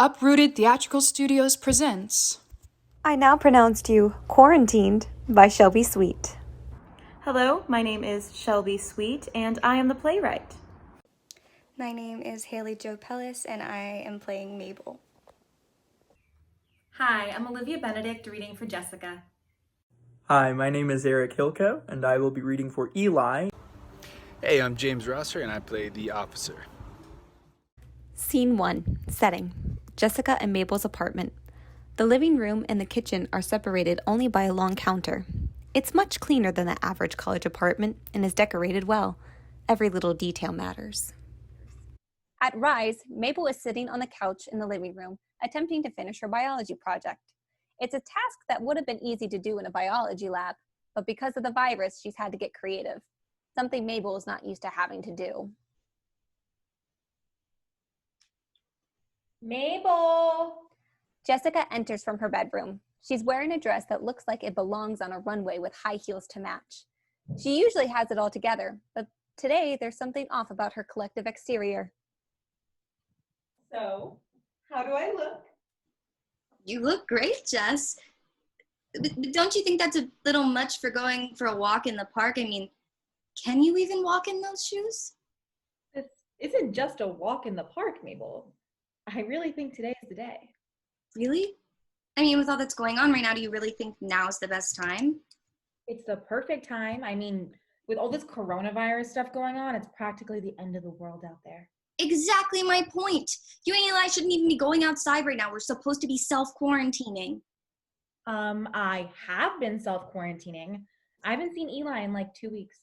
Uprooted Theatrical Studios presents I Now Pronounced You Quarantined by Shelby Sweet. Hello, my name is Shelby Sweet, and I am the playwright. My name is Hayley Pellis, and I am playing Mable. Hi, I'm Olivia Benedict, reading for Jessica. Hi, my name is Erik Hylko, and I will be reading for Eli. Hey, I'm James Rosser, and I play the officer. Scene 1. Setting. Jessica and Mabel's apartment. The living room and the kitchen are separated only by a long counter. It's much cleaner than the average college apartment and is decorated well. Every little detail matters. At Rise, Mabel is sitting on the couch in the living room, attempting to finish her biology project. It's a task that would have been easy to do in a biology lab, but because of the virus, she's had to get creative, something Mabel is not used to having to do. Mable! Jessica enters from her bedroom. She's wearing a dress that looks like it belongs on a runway with high heels to match. She usually has it all together, but today there's something off about her collective exterior. So, how do I look? You look great, Jess. But don't you think that's a little much for going for a walk in the park? I mean, can you even walk in those shoes? This isn't just a walk in the park, Mable. I really think today is the day. Really? I mean, with all that's going on right now, do you really think now's the best time? It's the perfect time. I mean, with all this coronavirus stuff going on, it's practically the end of the world out there. Exactly my point. You and Eli shouldn't even be going outside right now. We're supposed to be self-quarantining. I have been self-quarantining. I haven't seen Eli in like 2 weeks.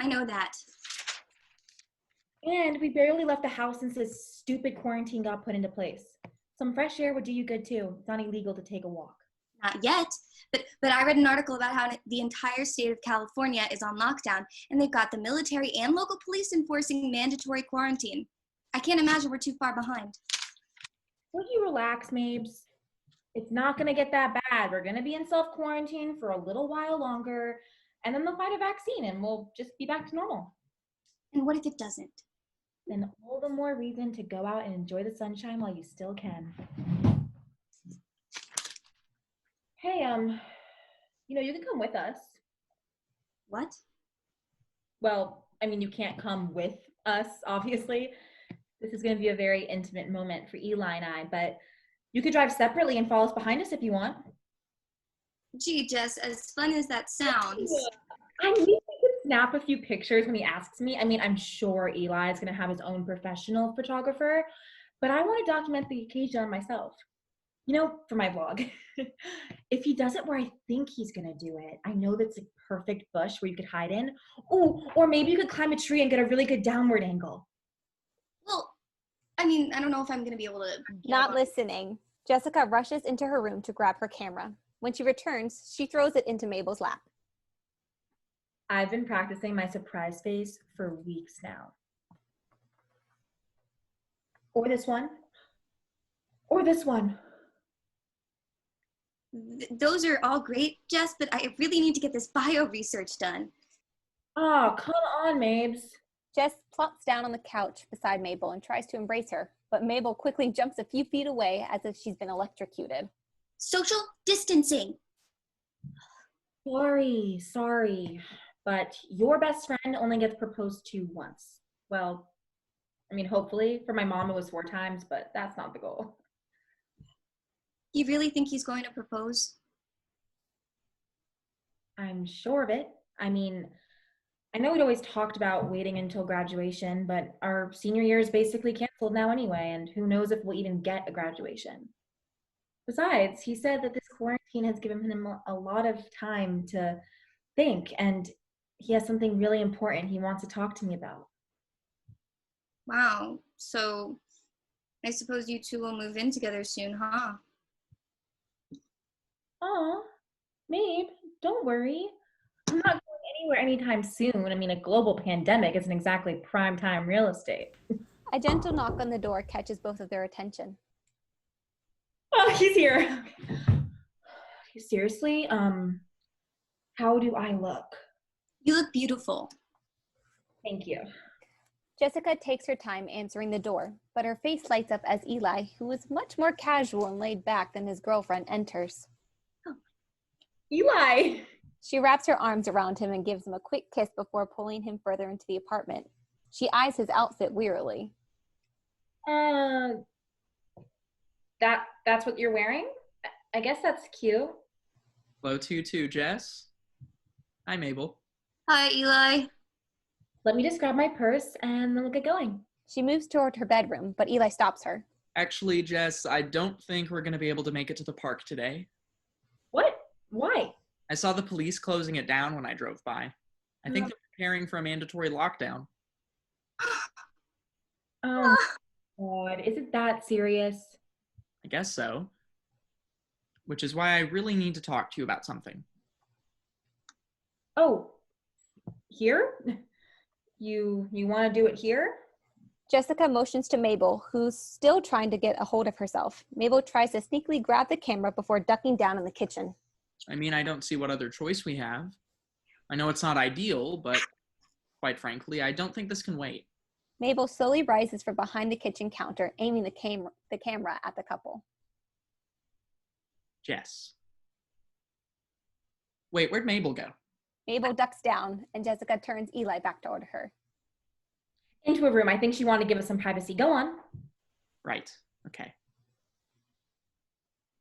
I know that. And we barely left the house since this stupid quarantine got put into place. Some fresh air would do you good too. It's not illegal to take a walk. Not yet, but I read an article about how the entire state of California is on lockdown, and they've got the military and local police enforcing mandatory quarantine. I can't imagine we're too far behind. Would you relax, Mabes? It's not gonna get that bad. We're gonna be in self-quarantine for a little while longer, and then they'll find a vaccine and we'll just be back to normal. And what if it doesn't? Then all the more reason to go out and enjoy the sunshine while you still can. Hey, you can come with us. What? Well, I mean, you can't come with us, obviously. This is going to be a very intimate moment for Eli and I, but you could drive separately and follow us behind us if you want. Gee, Jess, as fun as that sounds. I knew he could snap a few pictures when he asks me. I mean, I'm sure Eli is going to have his own professional photographer, but I want to document the occasion on myself. For my vlog. If he does it where I think he's going to do it, I know that's a perfect bush where you could hide in. Oh, or maybe you could climb a tree and get a really good downward angle. Well, I mean, I don't know if I'm going to be able to... Not listening. Jessica rushes into her room to grab her camera. When she returns, she throws it into Mabel's lap. I've been practicing my surprise face for weeks now. Or this one. Or this one. Those are all great, Jess, but I really need to get this bio research done. Oh, come on, Mabes. Jess plops down on the couch beside Mabel and tries to embrace her, but Mabel quickly jumps a few feet away as if she's been electrocuted. Social distancing. Sorry, but your best friend only gets proposed to once. Well, I mean, hopefully. For my mom, it was 4 times, but that's not the goal. You really think he's going to propose? I'm sure of it. I mean, I know we'd always talked about waiting until graduation, but our senior year is basically canceled now anyway, and who knows if we'll even get a graduation. Besides, he said that this quarantine has given him a lot of time to think, and he has something really important he wants to talk to me about. Wow, so I suppose you two will move in together soon, huh? Aw, Mabe, don't worry. I'm not going anywhere anytime soon. I mean, a global pandemic isn't exactly prime time real estate. A gentle knock on the door catches both of their attention. Oh, he's here. Seriously, how do I look? You look beautiful. Thank you. Jessica takes her time answering the door, but her face lights up as Eli, who is much more casual and laid back than his girlfriend, enters. Eli! She wraps her arms around him and gives him a quick kiss before pulling him further into the apartment. She eyes his outfit wearily. That's what you're wearing? I guess that's cute. Hello to you too, Jess. Hi, Mable. Hi, Eli. Let me just grab my purse and then we'll get going. She moves toward her bedroom, but Eli stops her. Actually, Jess, I don't think we're going to be able to make it to the park today. What? Why? I saw the police closing it down when I drove by. I think they're preparing for a mandatory lockdown. Oh, God. Is it that serious? I guess so. Which is why I really need to talk to you about something. Oh, here? You want to do it here? Jessica motions to Mable, who's still trying to get a hold of herself. Mable tries to sneakily grab the camera before ducking down in the kitchen. I mean, I don't see what other choice we have. I know it's not ideal, but quite frankly, I don't think this can wait. Mable slowly rises from behind the kitchen counter, aiming the camera at the couple. Jess. Wait, where'd Mable go? Mable ducks down, and Jessica turns Eli back toward her. Into a room. I think she wanted to give us some privacy. Go on. Right, okay.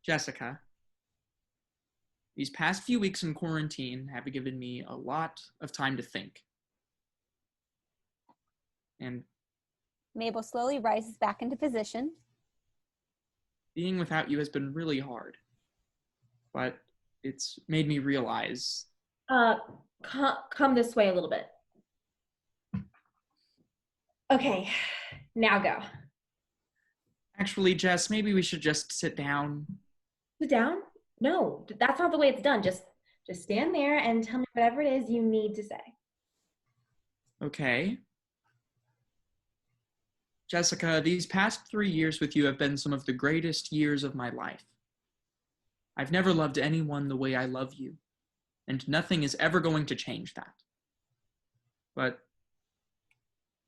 Jessica, these past few weeks in quarantine have given me a lot of time to think. And Mable slowly rises back into position. being without you has been really hard. But it's made me realize... Come this way a little bit. Okay, now go. Actually, Jess, maybe we should just sit down. Sit down? No, that's not the way it's done. Just stand there and tell me whatever it is you need to say. Okay. Jessica, these past 3 years with you have been some of the greatest years of my life. I've never loved anyone the way I love you, and nothing is ever going to change that. But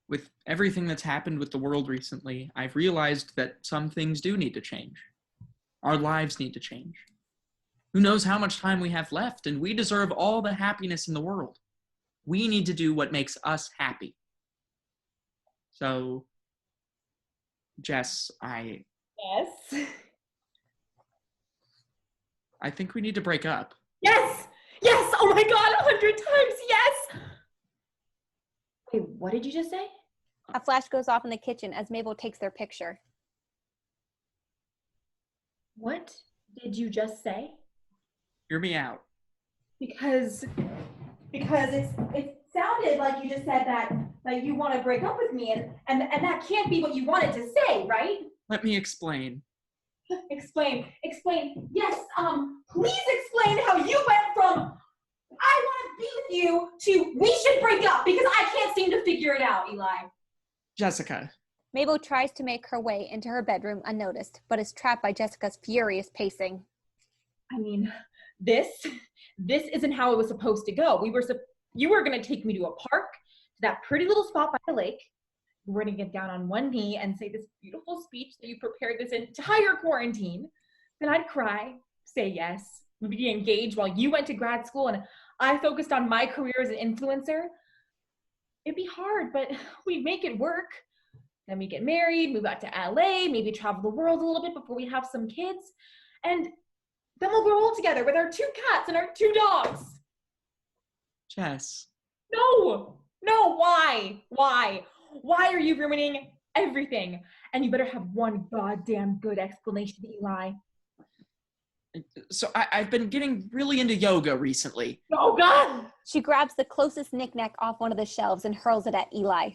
with everything that's happened with the world recently, I've realized that some things do need to change. Our lives need to change. Who knows how much time we have left, and we deserve all the happiness in the world. We need to do what makes us happy. So, Jess, Yes. I think we need to break up. Yes! Yes! Oh my God, 100 times yes! Wait, what did you just say? A flash goes off in the kitchen as Mable takes their picture. What did you just say? Hear me out. Because it sounded like you just said that you want to break up with me, and that can't be what you wanted to say, right? Let me explain. Explain. Yes, please explain how you went from I want to be with you to we should break up because I can't seem to figure it out, Eli. Jessica. Mable tries to make her way into her bedroom unnoticed, but is trapped by Jessica's furious pacing. I mean, this isn't how it was supposed to go. You were going to take me to a park, to that pretty little spot by the lake. You were going to get down on one knee and say this beautiful speech that you prepared this entire quarantine. Then I'd cry, say yes, be engaged while you went to grad school and I focused on my career as an influencer. It'd be hard, but we'd make it work. Then we get married, move out to LA, maybe travel the world a little bit before we have some kids. And then we'll grow old together with our 2 cats and our 2 dogs. Jess. No, why? Why are you ruining everything? And you better have one goddamn good explanation, Eli. So I've been getting really into yoga recently. Oh, God! She grabs the closest knickknack off one of the shelves and hurls it at Eli.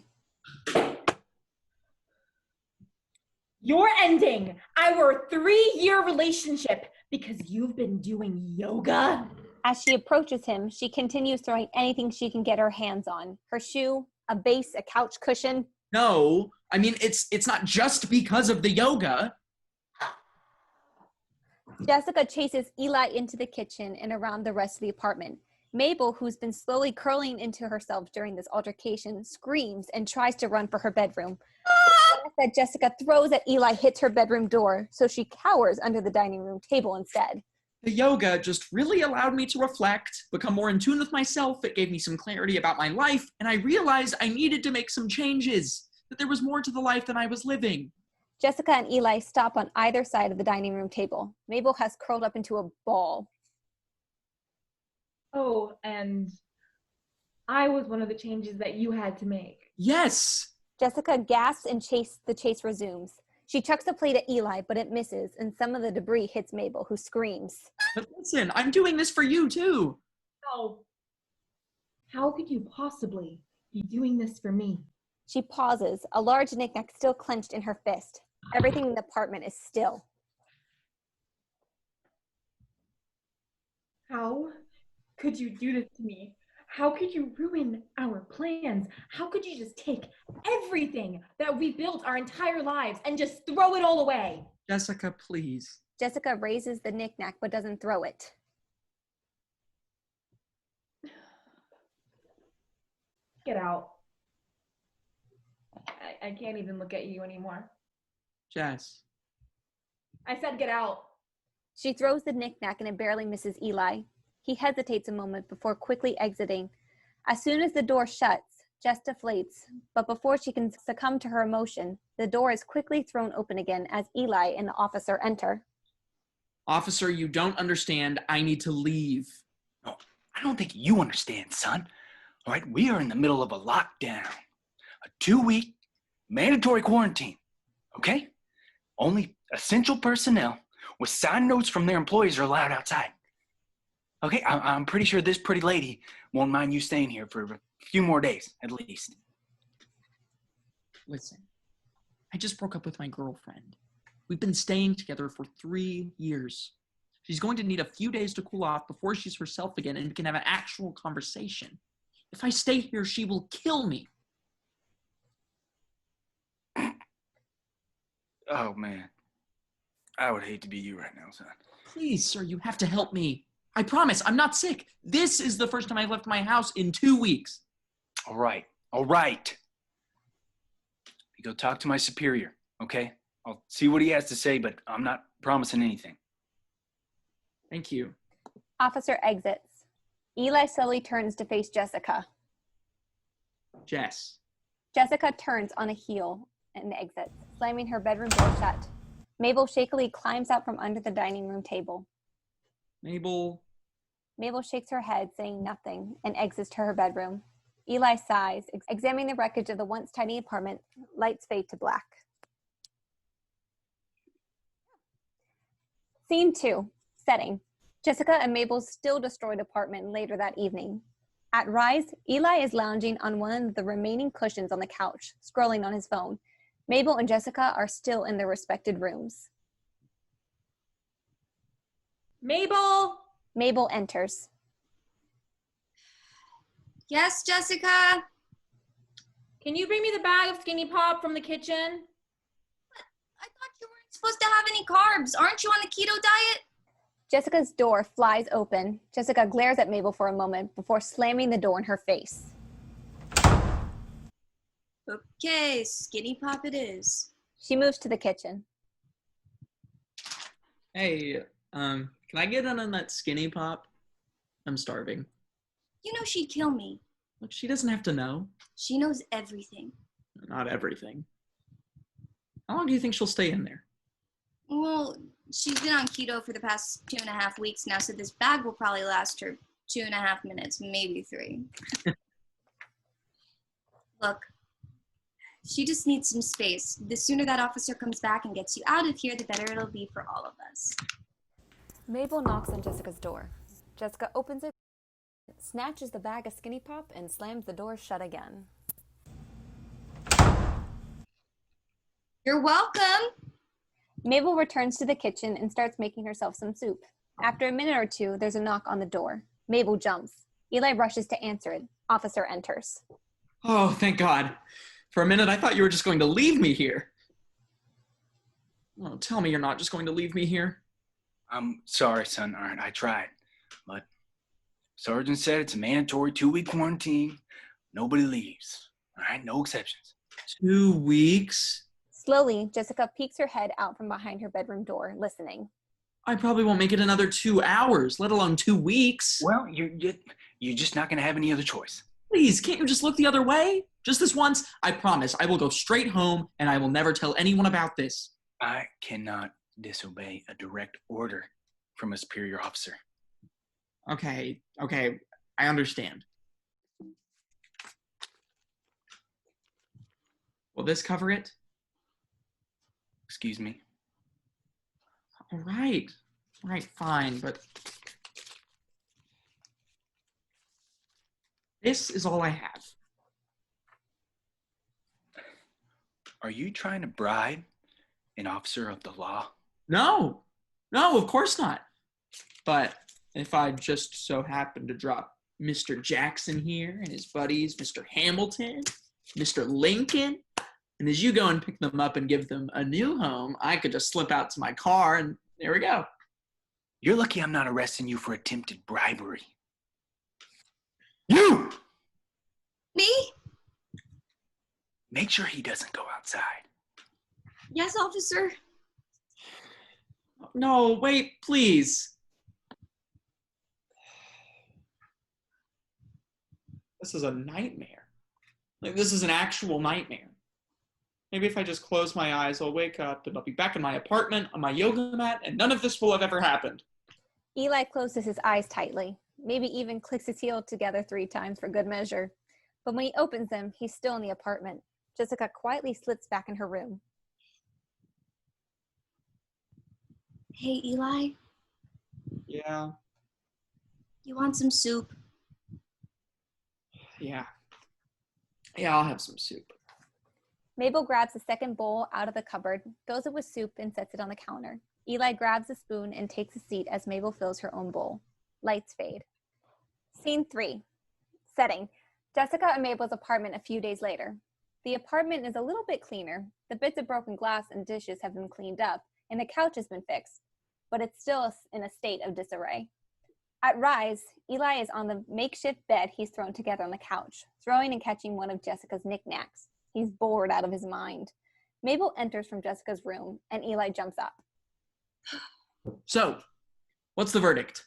You're ending our 3-year relationship because you've been doing yoga? As she approaches him, she continues throwing anything she can get her hands on. Her shoe, a vase, a couch cushion. No, I mean, it's not just because of the yoga. Jessica chases Eli into the kitchen and around the rest of the apartment. Mable, who's been slowly curling into herself during this altercation, screams and tries to run for her bedroom. that Jessica throws at Eli hits her bedroom door, so she cowers under the dining room table instead. The yoga just really allowed me to reflect, become more in tune with myself. It gave me some clarity about my life, and I realized I needed to make some changes, that there was more to the life than I was living. Jessica and Eli stop on either side of the dining room table. Mable has curled up into a ball. Oh, and I was one of the changes that you had to make. Yes! Jessica gasps and the chase resumes. She chucks a plate at Eli, but it misses, and some of the debris hits Mable, who screams. But listen, I'm doing this for you too. No. How could you possibly be doing this for me? She pauses, a large knickknack still clenched in her fist. Everything in the apartment is still. How could you do this to me? How could you ruin our plans? How could you just take everything that we built our entire lives and just throw it all away? Jessica, please. Jessica raises the knickknack but doesn't throw it. Get out. I can't even look at you anymore. Jess. I said get out. She throws the knickknack and it barely misses Eli. He hesitates a moment before quickly exiting. As soon as the door shuts, Jess deflates, but before she can succumb to her emotion, the door is quickly thrown open again as Eli and the officer enter. Officer, you don't understand. I need to leave. No, I don't think you understand, son. All right, we are in the middle of a lockdown. A 2-week mandatory quarantine, okay? Only essential personnel with signed notes from their employees are allowed outside. Okay, I'm pretty sure this pretty lady won't mind you staying here for a few more days, at least. Listen, I just broke up with my girlfriend. We've been staying together for 3 years. She's going to need a few days to cool off before she's herself again and we can have an actual conversation. If I stay here, she will kill me. Oh, man. I would hate to be you right now, son. Please, sir, you have to help me. I promise, I'm not sick. This is the first time I've left my house in 2 weeks. All right, all right. You go talk to my superior, okay? I'll see what he has to say, but I'm not promising anything. Thank you. Officer exits. Eli slowly turns to face Jessica. Jess. Jessica turns on a heel and exits, slamming her bedroom door shut. Mable shakily climbs out from under the dining room table. Mable. Mable shakes her head, saying nothing, and exits to her bedroom. Eli sighs, examining the wreckage of the once tiny apartment. Lights fade to black. Scene 2. Setting. Jessica and Mabel's still destroyed apartment later that evening. At Rise, Eli is lounging on one of the remaining cushions on the couch, scrolling on his phone. Mable and Jessica are still in their respected rooms. Mable! Mable enters. Yes, Jessica? Can you bring me the bag of Skinny Pop from the kitchen? I thought you weren't supposed to have any carbs. Aren't you on the keto diet? Jessica's door flies open. Jessica glares at Mable for a moment before slamming the door in her face. Okay, Skinny Pop it is. She moves to the kitchen. Hey, can I get in on that Skinny Pop? I'm starving. You know she'd kill me. Look, she doesn't have to know. She knows everything. Not everything. How long do you think she'll stay in there? Well, she's been on keto for the past 2.5 weeks now, so this bag will probably last her 2.5 minutes, maybe 3. Look, she just needs some space. The sooner that officer comes back and gets you out of here, the better it'll be for all of us. Mabel knocks on Jessica's door. Jessica opens it, snatches the bag of Skinny Pop, and slams the door shut again. You're welcome. Mabel returns to the kitchen and starts making herself some soup. After a minute or two, there's a knock on the door. Mabel jumps. Eli rushes to answer it. Officer enters. Oh, thank God. For a minute, I thought you were just going to leave me here. Oh, tell me you're not just going to leave me here. I'm sorry, son. All right, I tried. But Sergeant said it's a mandatory 2-week quarantine. Nobody leaves. All right, no exceptions. 2 weeks? Slowly, Jessica peeks her head out from behind her bedroom door, listening. I probably won't make it another 2 hours, let alone 2 weeks. Well, you're just not going to have any other choice. Please, can't you just look the other way? Just this once, I promise I will go straight home and I will never tell anyone about this. I cannot disobey a direct order from a superior officer. Okay, I understand. Will this cover it? Excuse me? All right, fine, but this is all I have. Are you trying to bribe an officer of the law? No, of course not. But if I just so happen to drop Mr. Jackson here and his buddies, Mr. Hamilton, Mr. Lincoln, and as you go and pick them up and give them a new home, I could just slip out to my car and there we go. You're lucky I'm not arresting you for attempted bribery. You! Me? Make sure he doesn't go outside. Yes, officer. No, wait, please. This is a nightmare. Like, this is an actual nightmare. Maybe if I just close my eyes, I'll wake up and I'll be back in my apartment on my yoga mat and none of this will have ever happened. Eli closes his eyes tightly, maybe even clicks his heels together 3 times for good measure. But when he opens them, he's still in the apartment. Jessica quietly slips back in her room. Hey, Eli, Yeah. you want some soup? Yeah, I'll have some soup. Mabel grabs a second bowl out of the cupboard, fills it with soup, and sets it on the counter. Eli grabs a spoon and takes a seat as Mabel fills her own bowl. Lights fade. Scene 3. Setting: Jessica and Mabel's apartment a few days later. The apartment is a little bit cleaner. The bits of broken glass and dishes have been cleaned up, and the couch has been fixed, but it's still in a state of disarray. At Rise, Eli is on the makeshift bed he's thrown together on the couch, throwing and catching one of Jessica's knickknacks. He's bored out of his mind. Mabel enters from Jessica's room, and Eli jumps up. So, what's the verdict?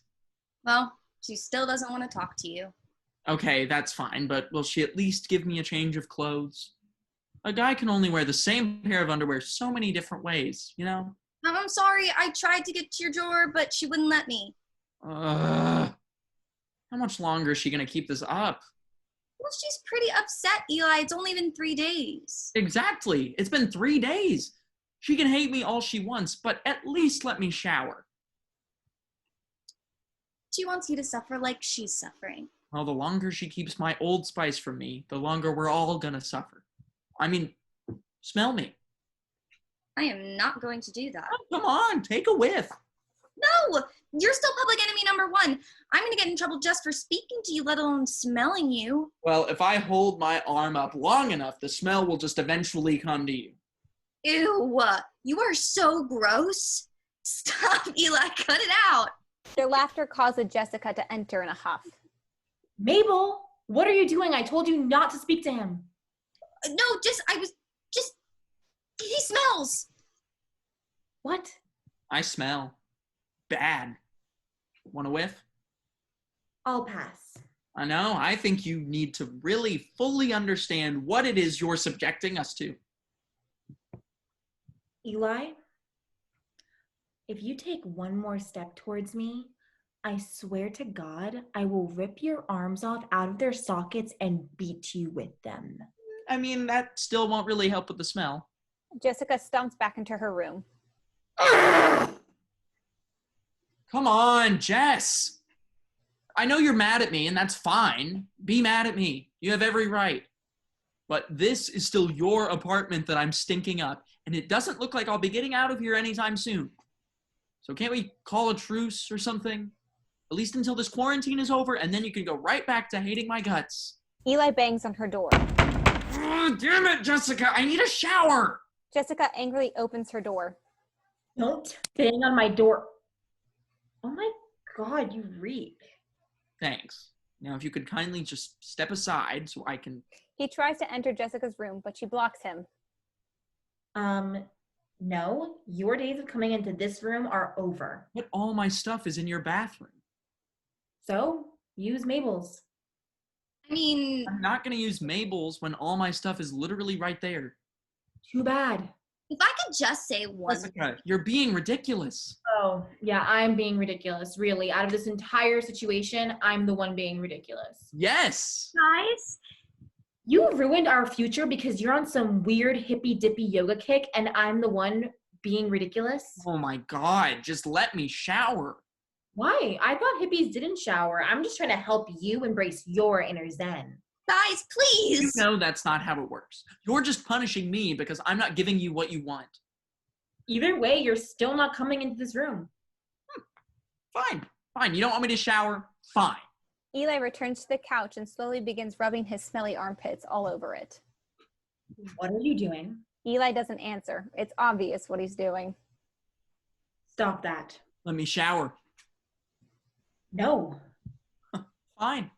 Well, she still doesn't want to talk to you. Okay, that's fine, but will she at least give me a change of clothes? A guy can only wear the same pair of underwear so many different ways, you know? I'm sorry, I tried to get to your drawer, but she wouldn't let me. How much longer is she gonna keep this up? Well, she's pretty upset, Eli. It's only been 3 days. Exactly. It's been 3 days. She can hate me all she wants, but at least let me shower. She wants you to suffer like she's suffering. Well, the longer she keeps my Old Spice from me, the longer we're all gonna suffer. I mean, smell me. I am not going to do that. Oh, come on, take a whiff. No! You're still public enemy number 1. I'm going to get in trouble just for speaking to you, let alone smelling you. Well, if I hold my arm up long enough, the smell will just eventually come to you. Ew, you are so gross. Stop, Eli, cut it out. Their laughter causes Jessica to enter in a huff. Mabel, what are you doing? I told you not to speak to him. No, he smells. What? I smell bad. Want a whiff? I'll pass. I know. I think you need to really fully understand what it is you're subjecting us to. Eli, if you take one more step towards me, I swear to God, I will rip your arms off out of their sockets and beat you with them. I mean, that still won't really help with the smell. Jessica stomps back into her room. Come on, Jess. I know you're mad at me, and that's fine. Be mad at me. You have every right. But this is still your apartment that I'm stinking up, and it doesn't look like I'll be getting out of here anytime soon. So can't we call a truce or something? At least until this quarantine is over, and then you can go right back to hating my guts. Eli bangs on her door. Oh, damn it, Jessica. I need a shower. Jessica angrily opens her door. Don't bang on my door. Oh my God, you reek. Thanks. Now, if you could kindly just step aside so I can... He tries to enter Jessica's room, but she blocks him. No, your days of coming into this room are over. But all my stuff is in your bathroom. So, use Mabel's. I mean, I'm not going to use Mabel's when all my stuff is literally right there. Too bad. if I could just say one. Jessica, you're being ridiculous. Oh, yeah, I'm being ridiculous. Really, out of this entire situation, I'm the one being ridiculous. Yes. Guys, You ruined our future because you're on some weird hippy dippy yoga kick and I'm the one being ridiculous. Oh my God, just let me shower. Why? I thought hippies didn't shower. I'm just trying to help you embrace your inner zen. Guys, please. You know that's not how it works. You're just punishing me because I'm not giving you what you want. Either way, you're still not coming into this room. Fine. You don't want me to shower? Fine. Eli returns to the couch and slowly begins rubbing his smelly armpits all over it. What are you doing? Eli doesn't answer. It's obvious what he's doing. Stop that. Let me shower. No. Fine.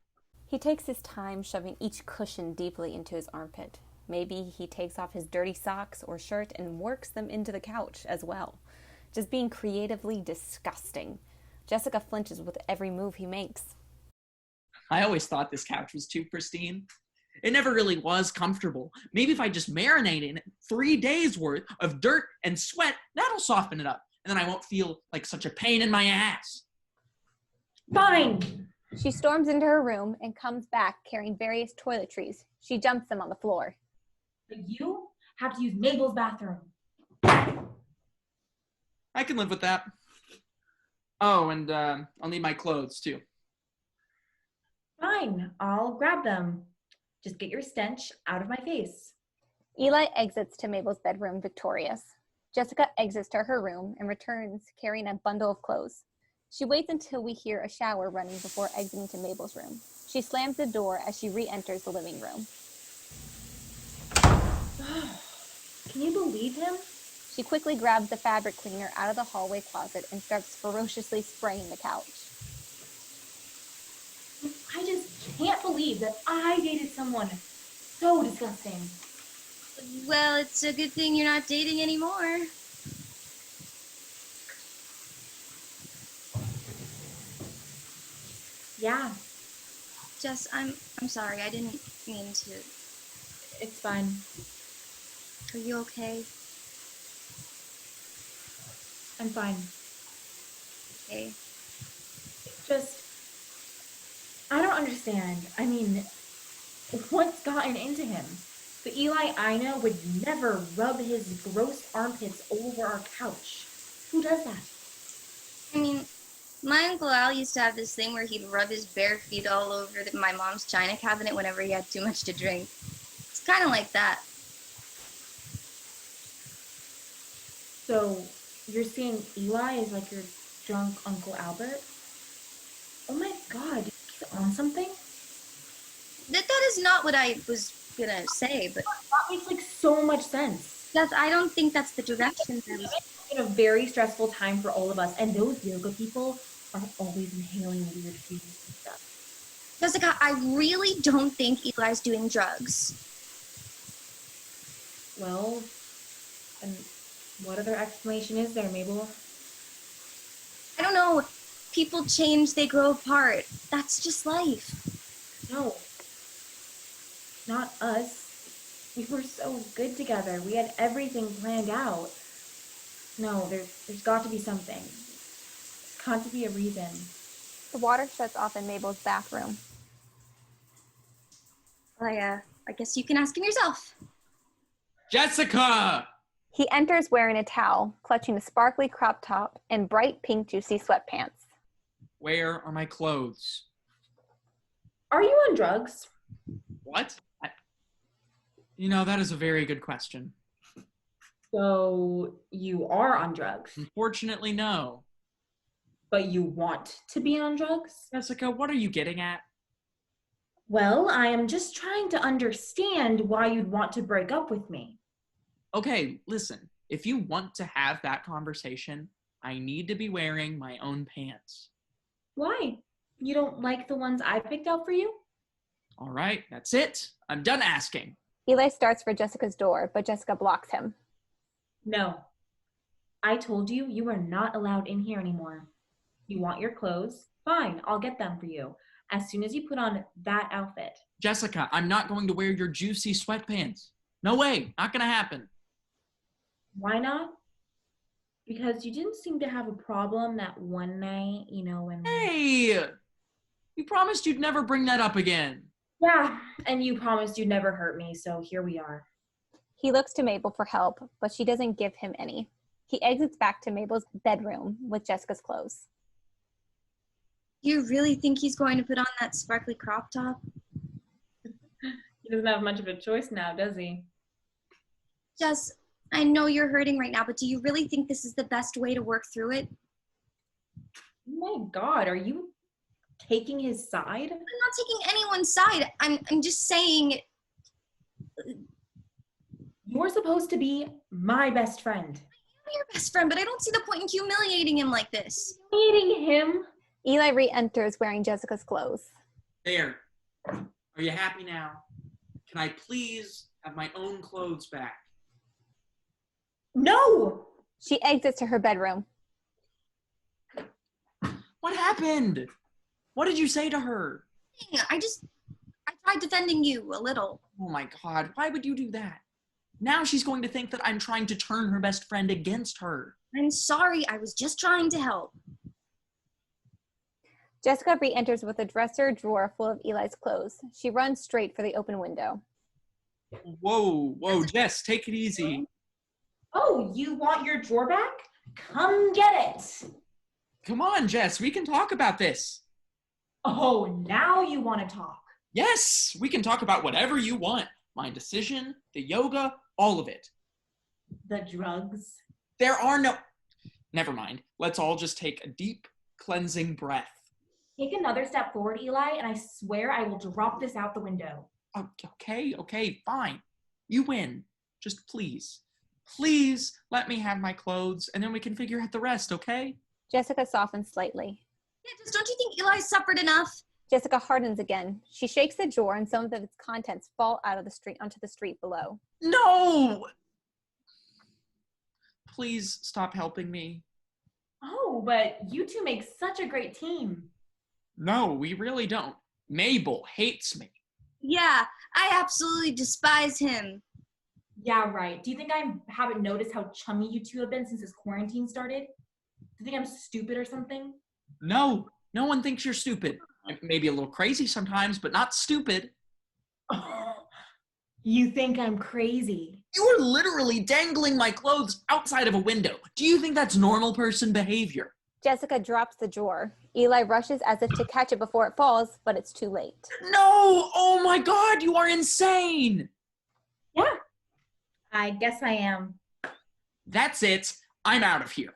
He takes his time shoving each cushion deeply into his armpit. Maybe he takes off his dirty socks or shirt and works them into the couch as well. Just being creatively disgusting. Jessica flinches with every move he makes. I always thought this couch was too pristine. It never really was comfortable. Maybe if I just marinate in it 3 days worth of dirt and sweat, that'll soften it up. And then I won't feel like such a pain in my ass. Fine. She storms into her room and comes back carrying various toiletries. She jumps them on the floor. But you have to use Mabel's bathroom. I can live with that. Oh, and I'll need my clothes too. Fine, I'll grab them. Just get your stench out of my face. Eli exits to Mabel's bedroom victorious. Jessica exits to her room and returns carrying a bundle of clothes. She waits until we hear a shower running before exiting to Mabel's room. She slams the door as she re-enters the living room. Can you believe him? She quickly grabs the fabric cleaner out of the hallway closet and starts ferociously spraying the couch. I just can't believe that I dated someone so disgusting. Well, it's a good thing you're not dating anymore. Yeah, Jess, I'm sorry. I didn't mean to. it's fine. Are you okay? I'm fine. Okay. Just, I don't understand. I mean, what's gotten into him? The Eli I know would never rub his gross armpits over our couch. Who does that? I mean, my Uncle Al used to have this thing where he'd rub his bare feet all over my mom's china cabinet whenever he had too much to drink. It's kind of like that. So, you're saying Eli is like your drunk Uncle Albert? Oh my god, he's on something? That is not what I was gonna say, but That makes like so much sense. I don't think that's the direction that was. It's been a very stressful time for all of us, and those yoga people are always inhaling weird fumes and stuff. Jessica, I really don't think Eli's doing drugs. Well, and what other explanation is there, Mabel? I don't know. People change, they grow apart. That's just life. No. Not us. We were so good together. We had everything planned out. No, there's got to be something. There's got to be a reason. The water shuts off in Mabel's bathroom. I guess you can ask him yourself. Jessica! He enters wearing a towel, clutching a sparkly crop top and bright pink juicy sweatpants. Where are my clothes? Are you on drugs? What? That is a very good question. So you are on drugs, Unfortunately, no. but you want to be on drugs? Jessica, what are you getting at? Well, I am just trying to understand why you'd want to break up with me. Okay, listen. If you want to have that conversation, I need to be wearing my own pants. Why? You don't like the ones I picked out for you? All right, that's it. I'm done asking. Eli starts for Jessica's door, but Jessica blocks him. No. I told you you are not allowed in here anymore. You want your clothes? Fine, I'll get them for you. As soon as you put on that outfit. Jessica, I'm not going to wear your juicy sweatpants. No way, not gonna happen. Why not? Because you didn't seem to have a problem that one night, when... Hey! You promised you'd never bring that up again. Yeah, and you promised you'd never hurt me, so here we are. He looks to Mable for help, but she doesn't give him any. He exits back to Mabel's bedroom with Jessica's clothes. You really think he's going to put on that sparkly crop top? He doesn't have much of a choice now, does he? Jess, I know you're hurting right now, but do you really think this is the best way to work through it? Oh my God, are you taking his side? I'm not taking anyone's side. I'm just saying... You're supposed to be my best friend. I'm your best friend, but I don't see the point in humiliating him like this. Humiliating him? Eli re-enters wearing Jessica's clothes. There. Are you happy now? Can I please have my own clothes back? No! She exits to her bedroom. What happened? What did you say to her? I tried defending you a little. Oh my God, why would you do that? Now she's going to think that I'm trying to turn her best friend against her. I'm sorry, I was just trying to help. Jessica re-enters with a dresser drawer full of Eli's clothes. She runs straight for the open window. Whoa, Jess, take it easy. Oh, you want your drawer back? Come get it. Come on, Jess, we can talk about this. Oh, now you want to talk. Yes, we can talk about whatever you want. My decision, the yoga, all of it. The drugs? There are no... Never mind. Let's all just take a deep, cleansing breath. Take another step forward, Eli, and I swear I will drop this out the window. Okay, fine. You win. Just please let me have my clothes, and then we can figure out the rest, okay? Jessica softens slightly. Yeah, just don't you think Eli suffered enough? Jessica hardens again. She shakes the drawer and some of its contents fall out of the street onto the street below. No! Please stop helping me. Oh, but you two make such a great team. No, we really don't. Mable hates me. Yeah, I absolutely despise him. Yeah, right. Do you think I haven't noticed how chummy you two have been since this quarantine started? Do you think I'm stupid or something? No one thinks you're stupid. Maybe a little crazy sometimes, but not stupid. Oh, you think I'm crazy? You are literally dangling my clothes outside of a window. Do you think that's normal person behavior? Jessica drops the drawer. Eli rushes as if to catch it before it falls, but it's too late. No! Oh my God, you are insane! Yeah, I guess I am. That's it. I'm out of here.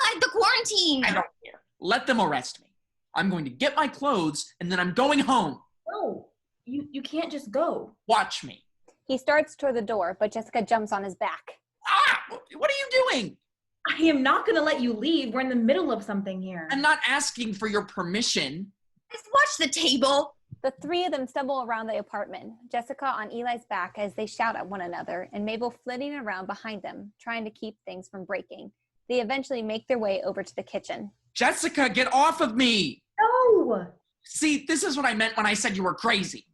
Eli, the quarantine! I don't care. Let them arrest me. I'm going to get my clothes, and then I'm going home. No, you can't just go. Watch me. He starts toward the door, but Jessica jumps on his back. Ah! What are you doing? I am not going to let you leave. We're in the middle of something here. I'm not asking for your permission. Just watch the table. The three of them stumble around the apartment, Jessica on Eli's back as they shout at one another, and Mable flitting around behind them, trying to keep things from breaking. They eventually make their way over to the kitchen. Jessica, get off of me! No! See, this is what I meant when I said you were crazy.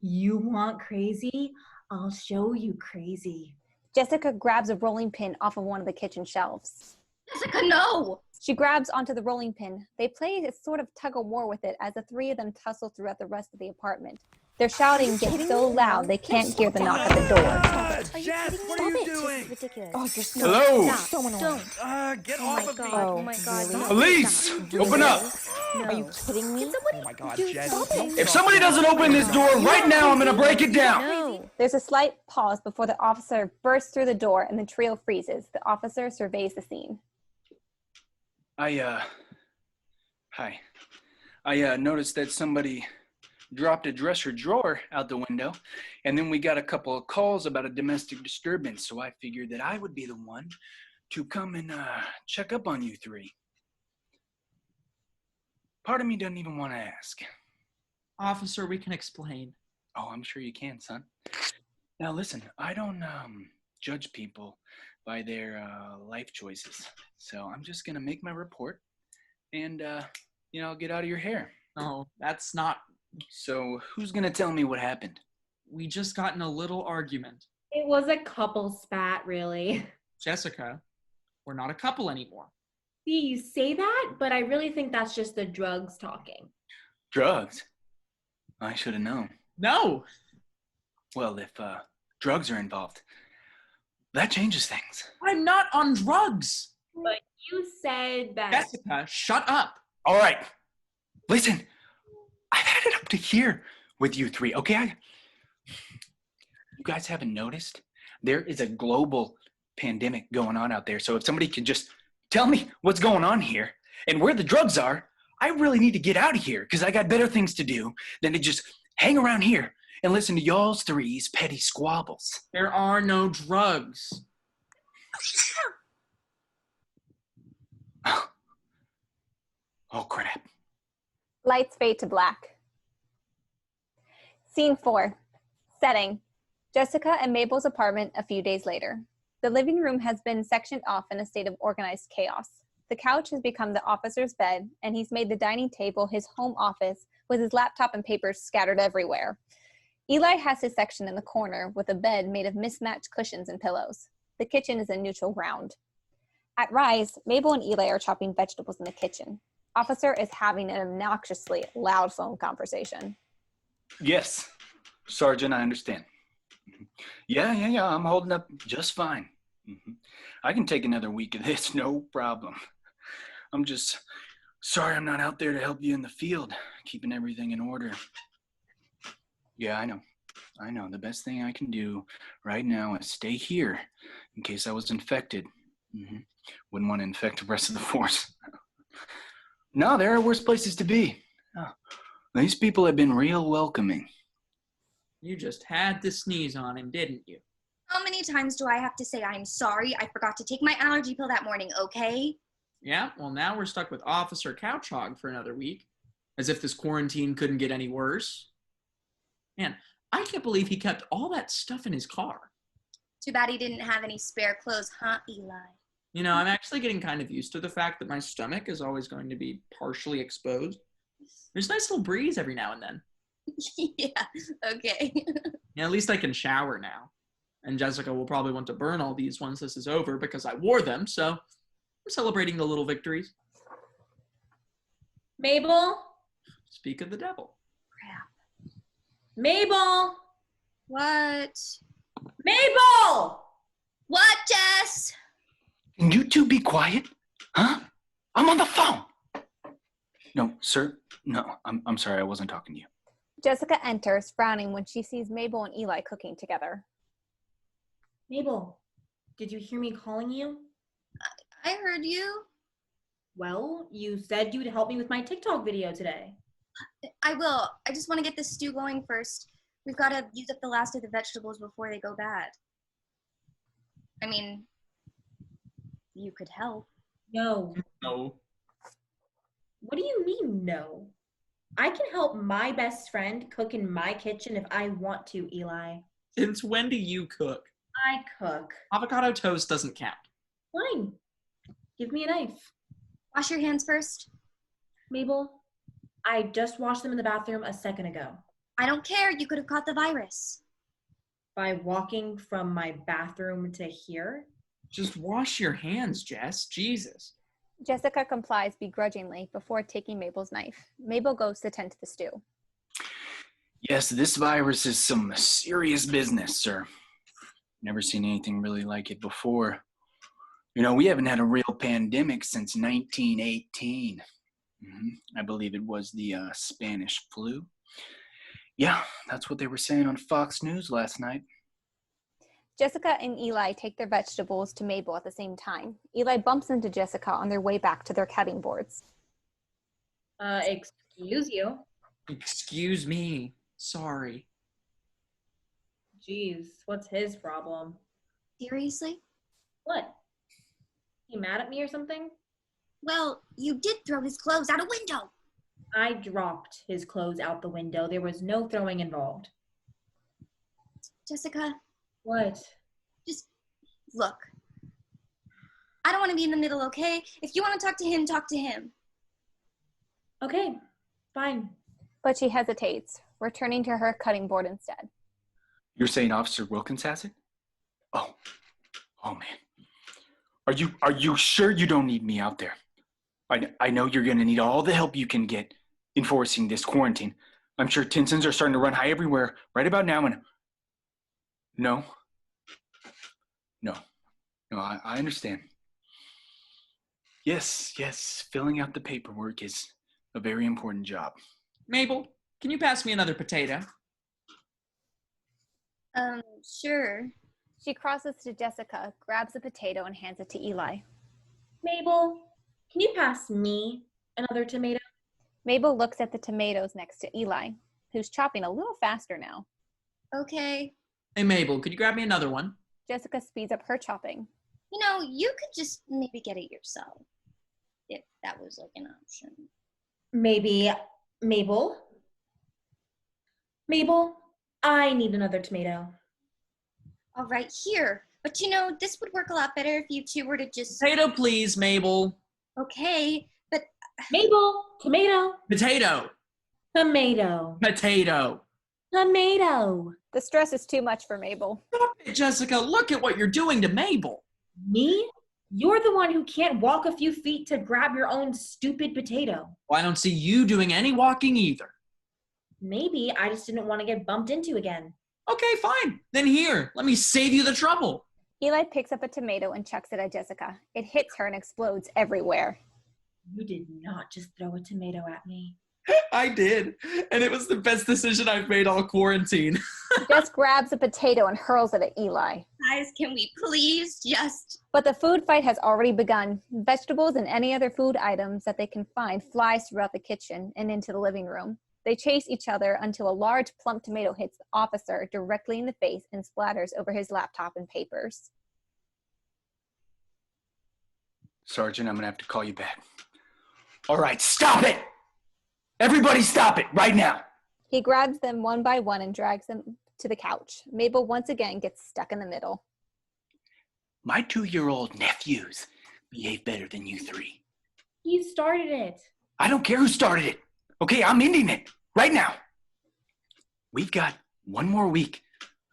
You want crazy? I'll show you crazy. Jessica grabs a rolling pin off of one of the kitchen shelves. Jessica, no! She grabs onto the rolling pin. They play a sort of tug-of-war with it as the three of them tussle throughout the rest of the apartment. Their shouting gets so loud they can't hear the knock at the door. Jess, what are you doing? Ridiculous. Oh, you're so Hello? so annoying. Get off of me. Oh my God. Really? Police! Open up! Are you kidding me? Oh my God, Jess. If somebody doesn't open this door right now, I'm gonna break it down. There's a slight pause before the officer bursts through the door and the trio freezes. The officer surveys the scene. Hi. I noticed that somebody dropped a dresser drawer out the window, and then we got a couple of calls about a domestic disturbance, so I figured that I would be the one to come and check up on you three. Part of me doesn't even want to ask. Officer, we can explain. Oh, I'm sure you can, son. Now listen, I don't judge people by their life choices. So I'm just gonna make my report, and I'll get out of your hair. Oh, that's not. So who's gonna tell me what happened? We just got in a little argument. It was a couple spat, really. Jessica, we're not a couple anymore. See, you say that, but I really think that's just the drugs talking. Drugs? I should have known. No! Well, if drugs are involved, that changes things. I'm not on drugs! But you said that... Jessica, shut up! All right. Listen, I've had it up to here with you three, okay? You guys haven't noticed? There is a global pandemic going on out there. So if somebody can just tell me what's going on here and where the drugs are, I really need to get out of here because I got better things to do than to just hang around here and listen to y'all's three's petty squabbles. There are no drugs. Oh, crap. Lights fade to black. Scene 4. Setting. Jessica and Mabel's apartment a few days later. The living room has been sectioned off in a state of organized chaos. The couch has become the officer's bed, and he's made the dining table his home office with his laptop and papers scattered everywhere. Eli has his section in the corner with a bed made of mismatched cushions and pillows. The kitchen is a neutral ground. At Rise, Mabel and Eli are chopping vegetables in the kitchen. Officer is having an obnoxiously loud phone conversation. Yes, Sergeant, I understand. Yeah, I'm holding up just fine. I can take another week of this, no problem. I'm just sorry I'm not out there to help you in the field, keeping everything in order. Yeah, I know. The best thing I can do right now is stay here in case I was infected. Wouldn't want to infect the rest of the force. No, there are worse places to be. Oh, these people have been real welcoming. You just had to sneeze on him, didn't you? How many times do I have to say I'm sorry? I forgot to take my allergy pill that morning, okay? Yeah, well now we're stuck with Officer Couch Hog for another week. As if this quarantine couldn't get any worse. Man, I can't believe he kept all that stuff in his car. Too bad he didn't have any spare clothes, huh, Eli? You know, I'm actually getting kind of used to the fact that my stomach is always going to be partially exposed. There's a nice little breeze every now and then. Yeah, okay. Yeah, at least I can shower now. And Jessica will probably want to burn all these once this is over because I wore them, so I'm celebrating the little victories. Mabel? Speak of the devil. Crap. Mabel! What? Mabel! What, Jess? Can you two be quiet? Huh? I'm on the phone. No, sir. No, I'm sorry. I wasn't talking to you. Jessica enters, frowning when she sees Mabel and Eli cooking together. Mabel, did you hear me calling you? I heard you. Well, you said you would help me with my TikTok video today. I will. I just want to get this stew going first. We've got to use up the last of the vegetables before they go bad. I mean, you could help. No. No. What do you mean, no? I can help my best friend cook in my kitchen if I want to, Eli. Since when do you cook? I cook. Avocado toast doesn't count. Fine. Give me a knife. Wash your hands first. Mabel, I just washed them in the bathroom a second ago. I don't care. You could have caught the virus. By walking from my bathroom to here? Just wash your hands, Jess. Jesus. Jessica complies begrudgingly before taking Mabel's knife. Mabel goes to tend to the stew. Yes, this virus is some serious business, sir. Never seen anything really like it before. You know, we haven't had a real pandemic since 1918. I believe it was the Spanish flu. Yeah, that's what they were saying on Fox News last night. Jessica and Eli take their vegetables to Mabel at the same time. Eli bumps into Jessica on their way back to their cutting boards. Excuse you? Excuse me. Sorry. Jeez, what's his problem? Seriously? What? He mad at me or something? Well, you did throw his clothes out a window. I dropped his clothes out the window. There was no throwing involved. Jessica, What? just Look, I don't want to be in the middle, okay? If you want to talk to him, talk to him. Okay, fine. But she hesitates, returning to her cutting board instead. You're saying Officer Wilkins has it? Oh man. Are you sure you don't need me out there? I know you're gonna need all the help you can get enforcing this quarantine. I'm sure Tinsons are starting to run high everywhere right about now, and no, I understand. Yes, filling out the paperwork is a very important job. Mable, can you pass me another potato? Sure. She crosses to Jessica, grabs a potato, and hands it to Eli. Mabel, can you pass me another tomato? Mabel looks at the tomatoes next to Eli, who's chopping a little faster now. Okay. Hey, Mable, could you grab me another one? Jessica speeds up her chopping. You know, you could just maybe get it yourself, if that was like an option. Maybe Mabel? Mabel, I need another tomato. All right, here. But you know, this would work a lot better if you two were to just... Potato, please, Mable. Okay, but... Mabel, tomato. Potato. Tomato. Potato. Tomato. The stress is too much for Mabel. Stop it, Jessica. Look at what you're doing to Mable. Me? You're the one who can't walk a few feet to grab your own stupid potato. Well, I don't see you doing any walking either. Maybe I just didn't want to get bumped into again. Okay, fine. Then here, let me save you the trouble. Eli picks up a tomato and chucks it at Jessica. It hits her and explodes everywhere. You did not just throw a tomato at me. I did. And it was the best decision I've made all quarantine. Jess grabs a potato and hurls it at Eli. Guys, can we please just... But the food fight has already begun. Vegetables and any other food items that they can find flies throughout the kitchen and into the living room. They chase each other until a large plump tomato hits the officer directly in the face and splatters over his laptop and papers. Sergeant, I'm gonna have to call you back. All right, stop it! Everybody stop it right now! He grabs them one by one and drags them to the couch. Mabel once again gets stuck in the middle. My 2-year-old nephews behave better than you three. You started it. I don't care who started it. Okay, I'm ending it right now. We've got 1 more week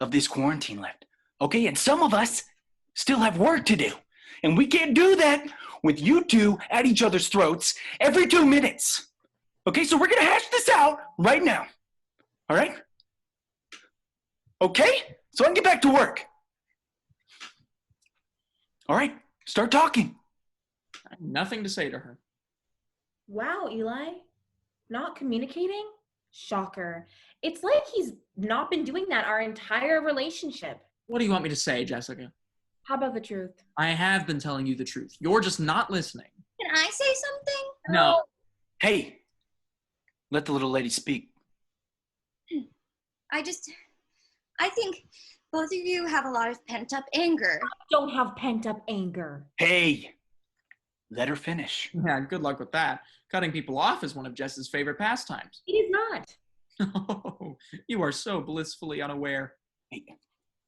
of this quarantine left. Okay, and some of us still have work to do. And we can't do that with you two at each other's throats every 2 minutes. Okay, so we're gonna hash this out right now. All right? Okay, so I can get back to work. All right, start talking. I have nothing to say to her. Wow, Eli. Not communicating? Shocker. It's like he's not been doing that our entire relationship. What do you want me to say, Jessica? How about the truth? I have been telling you the truth. You're just not listening. Can I say something? No. Hey, let the little lady speak. I think both of you have a lot of pent-up anger. I don't have pent-up anger. Hey, let her finish. Yeah, good luck with that. Cutting people off is one of Jess's favorite pastimes. It is not. Oh, you are so blissfully unaware. Hey,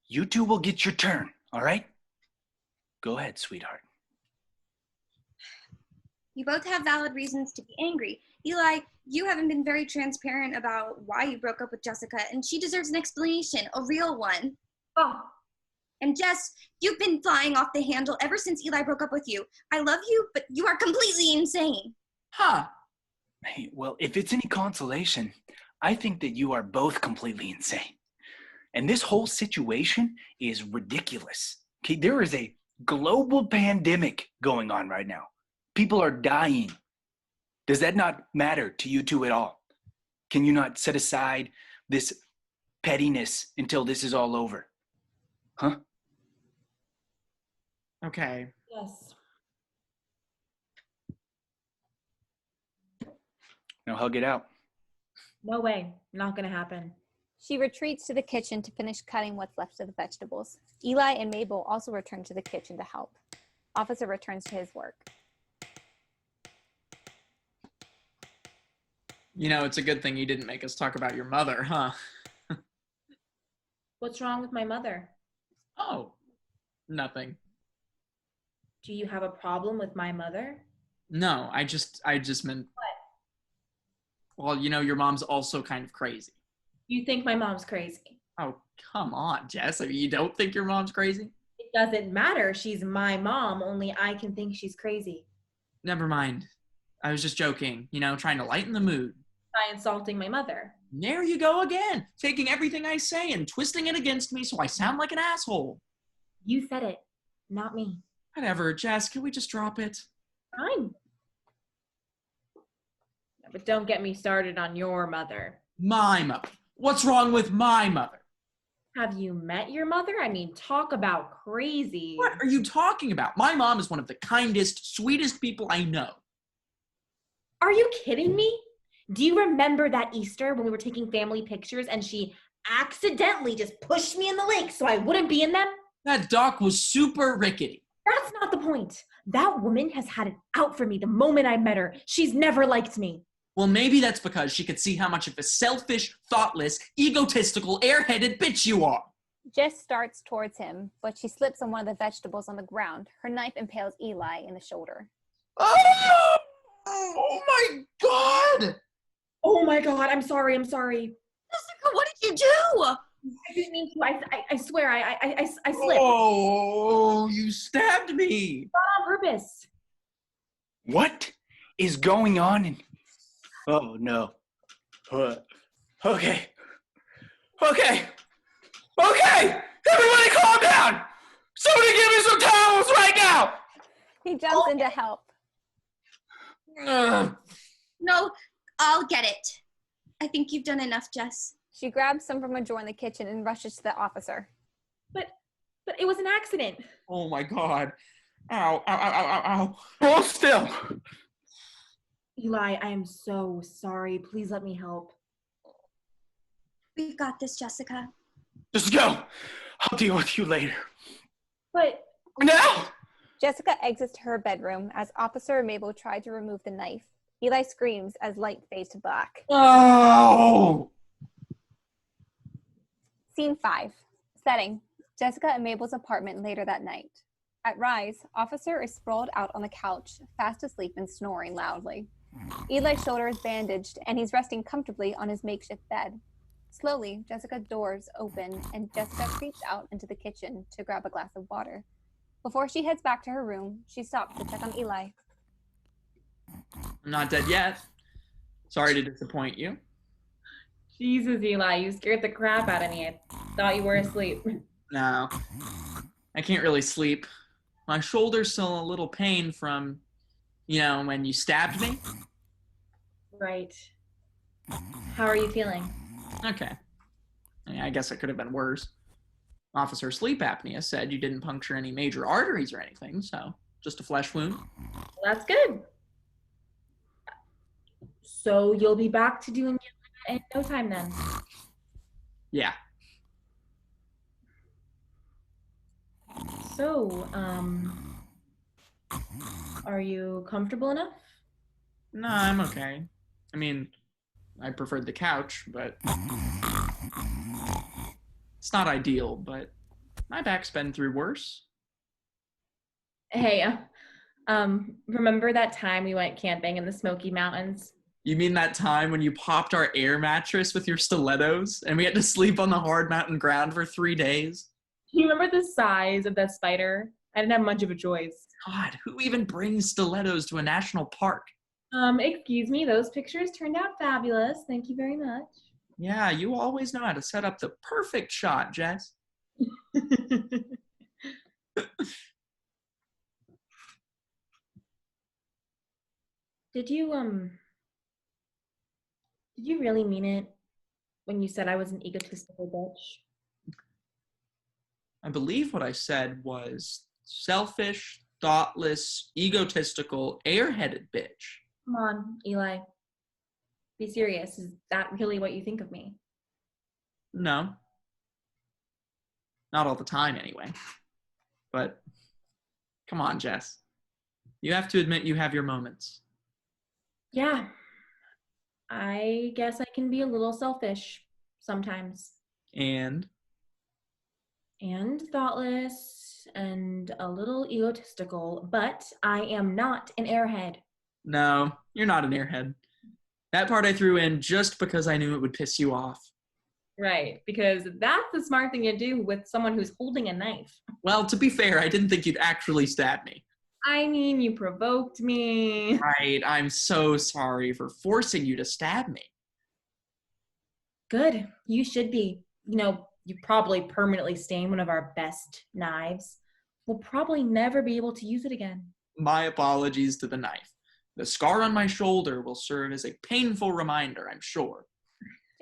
you two will get your turn, all right? Go ahead, sweetheart. You both have valid reasons to be angry. Eli, you haven't been very transparent about why you broke up with Jessica, and she deserves an explanation, a real one. Oh, And Jess, you've been flying off the handle ever since Eli broke up with you. I love you, but you are completely insane. Huh. Hey, well, if it's any consolation, I think that you are both completely insane. And this whole situation is ridiculous. Okay, there is a global pandemic going on right now. People are dying. Does that not matter to you two at all? Can you not set aside this pettiness until this is all over? Huh? Okay. yes. Now hug it out. No way. Not gonna happen. She retreats to the kitchen to finish cutting what's left of the vegetables. Eli and Mabel also return to the kitchen to help. Officer returns to his work. You know, it's a good thing you didn't make us talk about your mother, huh? What's wrong with my mother? Oh, Nothing. Do you have a problem with my mother? No, I just meant. Well, your mom's also kind of crazy. You think my mom's crazy? Oh, come on, Jess. I mean, you don't think your mom's crazy? It doesn't matter. She's my mom, only I can think she's crazy. Never mind. I was just joking, trying to lighten the mood. By insulting my mother. There you go again, taking everything I say and twisting it against me so I sound like an asshole. You said it, not me. Whatever, Jess, can we just drop it? Fine. But don't get me started on your mother. My mother. What's wrong with my mother? Have you met your mother? I mean, talk about crazy. What are you talking about? My mom is one of the kindest, sweetest people I know. Are you kidding me? Do you remember that Easter when we were taking family pictures and she accidentally just pushed me in the lake so I wouldn't be in them? That dock was super rickety. That's not the point. That woman has had it out for me the moment I met her. She's never liked me. Well, maybe that's because she could see how much of a selfish, thoughtless, egotistical, airheaded bitch you are. Jess starts towards him, but she slips on one of the vegetables on the ground. Her knife impales Eli in the shoulder. Oh my God! Oh my God, I'm sorry. Jessica, what did you do? I didn't mean to. I swear, I slipped. Oh, you stabbed me. Not on purpose. What is going on in... Oh, no. Okay. Everybody calm down! Somebody give me some towels right now! He jumps in to help. No, I'll get it. I think you've done enough, Jess. She grabs some from a drawer in the kitchen and rushes to the officer. But it was an accident. Oh my God. Ow, ow, ow, ow, ow. Hold still. Eli, I am so sorry. Please let me help. We've got this, Jessica. Just go. I'll deal with you later. But Now? Jessica exits her bedroom as Officer Mable tried to remove the knife. Eli screams as light fades to black. Oh! Scene 5. Setting. Jessica and Mabel's apartment later that night. At Rise, Officer is sprawled out on the couch, fast asleep and snoring loudly. Eli's shoulder is bandaged, and he's resting comfortably on his makeshift bed. Slowly, Jessica's doors open, and Jessica creeps out into the kitchen to grab a glass of water. Before she heads back to her room, she stops to check on Eli. I'm not dead yet. Sorry to disappoint you. Jesus, Eli, you scared the crap out of me. I thought you were asleep. No, I can't really sleep. My shoulder's still a little pain from, when you stabbed me. Right. How are you feeling? Okay. I guess it could have been worse. Officer Sleep Apnea said you didn't puncture any major arteries or anything, so just a flesh wound. Well, that's good. So you'll be back to doing it in no time then? Yeah. So, are you comfortable enough? No, I'm okay. I mean, I preferred the couch, but it's not ideal, but my back's been through worse. Hey, remember that time we went camping in the Smoky Mountains? You mean that time when you popped our air mattress with your stilettos and we had to sleep on the hard mountain ground for 3 days? Do you remember the size of that spider? I didn't have much of a choice. God, who even brings stilettos to a national park? Excuse me, those pictures turned out fabulous. Thank you very much. Yeah, you always know how to set up the perfect shot, Jess. Did you really mean it when you said I was an egotistical bitch? I believe what I said was selfish, thoughtless, egotistical, airheaded bitch. Come on, Eli. Be serious. Is that really what you think of me? No. Not all the time, anyway. But, come on, Jess. You have to admit you have your moments. Yeah. I guess I can be a little selfish sometimes. And? and thoughtless and a little egotistical, but I am not an airhead. No, you're not an airhead. That part I threw in just because I knew it would piss you off. Right, because that's the smart thing to do with someone who's holding a knife. Well, to be fair, I didn't think you'd actually stab me. I mean, you provoked me. Right, I'm so sorry for forcing you to stab me. Good, you should be. You know, you probably permanently stained one of our best knives. We'll probably never be able to use it again. My apologies to the knife. The scar on my shoulder will serve as a painful reminder, I'm sure.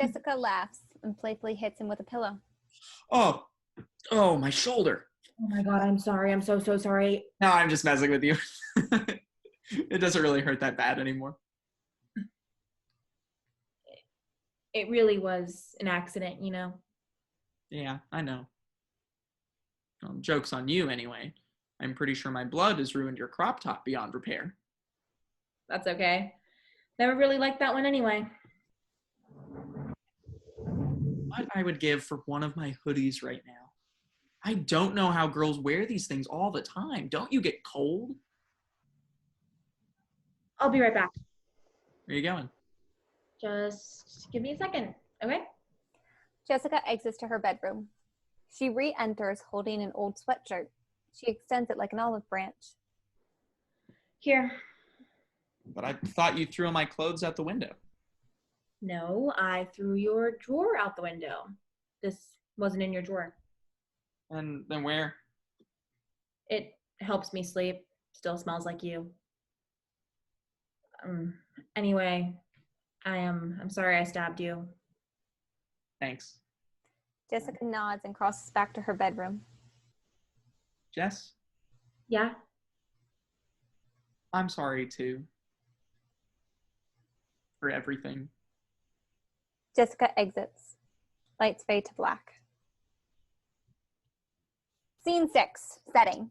Jessica laughs and playfully hits him with a pillow. Oh, my shoulder. Oh my God, I'm sorry. I'm so sorry. No, I'm just messing with you. It doesn't really hurt that bad anymore. It really was an accident, you know? Yeah, I know. Well, joke's on you anyway. I'm pretty sure my blood has ruined your crop top beyond repair. That's okay. Never really liked that one anyway. What I would give for one of my hoodies right now. I don't know how girls wear these things all the time. Don't you get cold? I'll be right back. Where are you going? Just give me a second, okay? Jessica exits to her bedroom. She re-enters holding an old sweatshirt. She extends it like an olive branch. Here. But I thought you threw all my clothes out the window. No, I threw your drawer out the window. This wasn't in your drawer. And then where? It helps me sleep. Still smells like you. Anyway, I'm sorry I stabbed you. Thanks. Jessica nods and crosses back to her bedroom. Jess? Yeah? I'm sorry too. For everything. Jessica exits. Lights fade to black. Scene 6, setting.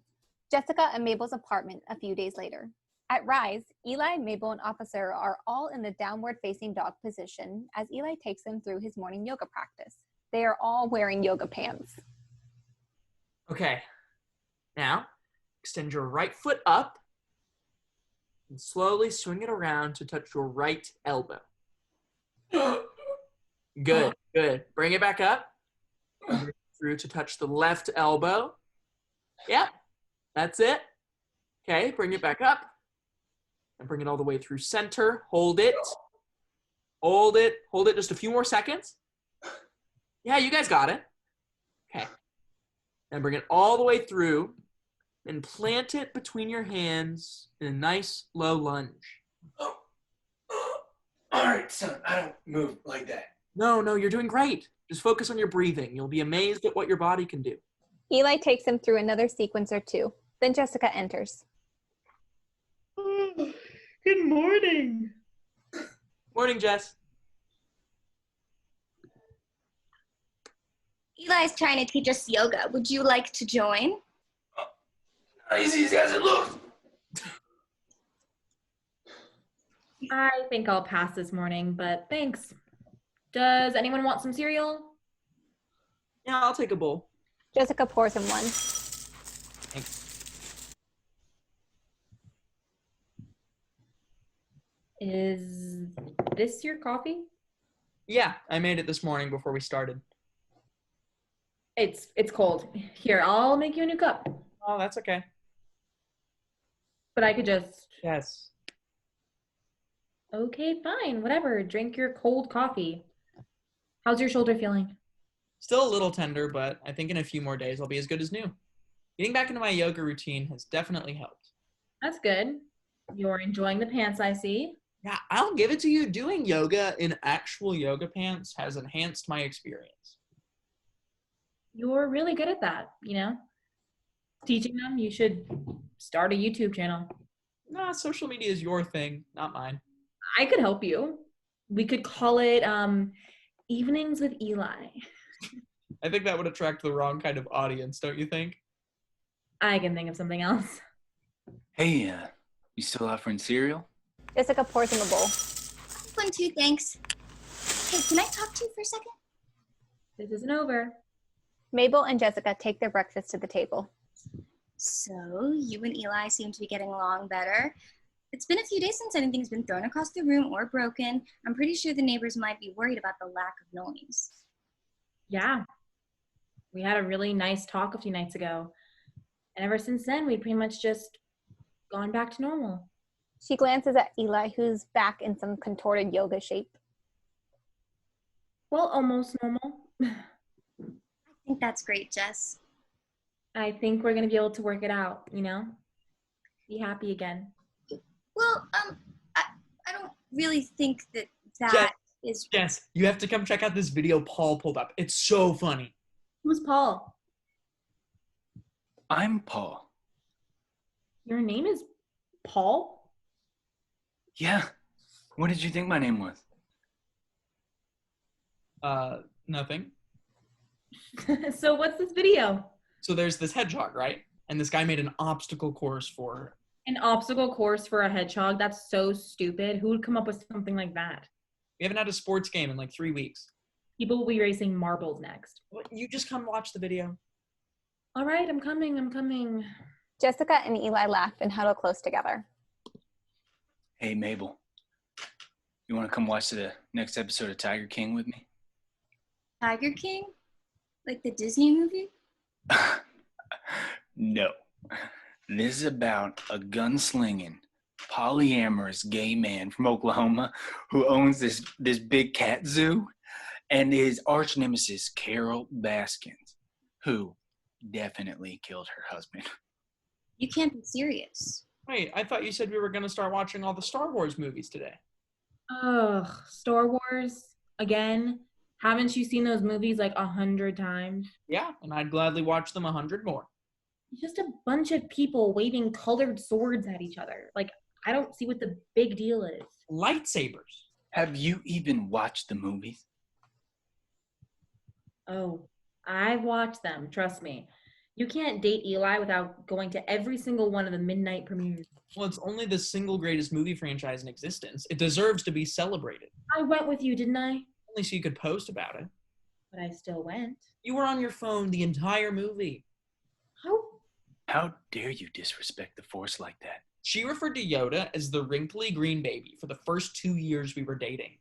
Jessica and Mabel's apartment a few days later. At Rise, Eli, Mabel, and Officer are all in the downward-facing dog position as Eli takes them through his morning yoga practice. They are all wearing yoga pants. Okay. Now, extend your right foot up and slowly swing it around to touch your right elbow. Good, good. Bring it back up. Bring it through to touch the left elbow. Yep, that's it. Okay, bring it back up. And bring it all the way through center. Hold it. Hold it. Hold it just a few more seconds. Yeah, you guys got it. Okay. And bring it all the way through and plant it between your hands in a nice low lunge. All right, son, I don't move like that. No, you're doing great. Just focus on your breathing. You'll be amazed at what your body can do. Eli takes him through another sequence or two. Then Jessica enters. Good morning. Morning, Jess. Eli's trying to teach us yoga. Would you like to join? Not easy as it looks. I think I'll pass this morning, but thanks. Does anyone want some cereal? Yeah, I'll take a bowl. Jessica pours him one. Thanks. Is this your coffee? Yeah, I made it this morning before we started. It's cold. Here, I'll make you a new cup. Oh, that's okay. But I could just... Yes. Okay, fine, whatever. Drink your cold coffee. How's your shoulder feeling? Still a little tender, but I think in a few more days I'll be as good as new. Getting back into my yoga routine has definitely helped. That's good. You're enjoying the pants, I see. Yeah, I'll give it to you. Doing yoga in actual yoga pants has enhanced my experience. You're really good at that, you know? Teaching them, you should start a YouTube channel. Nah, social media is your thing, not mine. I could help you. We could call it Evenings with Eli. I think that would attract the wrong kind of audience, don't you think? I can think of something else. Hey, you still offering cereal? Jessica pours him a bowl. One, two, thanks. Hey, can I talk to you for a second? This isn't over. Mabel and Jessica take their breakfast to the table. So, you and Eli seem to be getting along better. It's been a few days since anything's been thrown across the room or broken. I'm pretty sure the neighbors might be worried about the lack of noise. Yeah. We had a really nice talk a few nights ago. And ever since then, we've pretty much just gone back to normal. She glances at Eli, who's back in some contorted yoga shape. Well, almost normal. I think that's great, Jess. I think we're going to be able to work it out, Be happy again. Well, I don't really think that is... Jess, you have to come check out this video Paul pulled up. It's so funny. Who's Paul? I'm Paul. Your name is Paul? Yeah. What did you think my name was? Nothing. So what's this video? So there's this hedgehog, right? And this guy made an obstacle course for her. An obstacle course for a hedgehog? That's so stupid. Who would come up with something like that? We haven't had a sports game in like 3 weeks. People will be racing marbles next. Well, you just come watch the video. All right, I'm coming. Jessica and Eli laugh and huddle close together. Hey, Mable. You want to come watch the next episode of Tiger King with me? Tiger King? Like the Disney movie? No. This is about a gunslinging, polyamorous gay man from Oklahoma who owns this big cat zoo, and his arch nemesis, Carol Baskins, who definitely killed her husband. You can't be serious. Wait, I thought you said we were going to start watching all the Star Wars movies today. Ugh, Star Wars? Again? Haven't you seen those movies like 100 times? Yeah, and I'd gladly watch them 100 more. It's just a bunch of people waving colored swords at each other. Like, I don't see what the big deal is. Lightsabers. Have you even watched the movies? Oh, I've watched them, trust me. You can't date Eli without going to every single one of the midnight premieres. Well, it's only the single greatest movie franchise in existence. It deserves to be celebrated. I went with you, didn't I? Only so you could post about it. But I still went. You were on your phone the entire movie. How dare you disrespect the Force like that? She referred to Yoda as the wrinkly green baby for the first 2 years we were dating.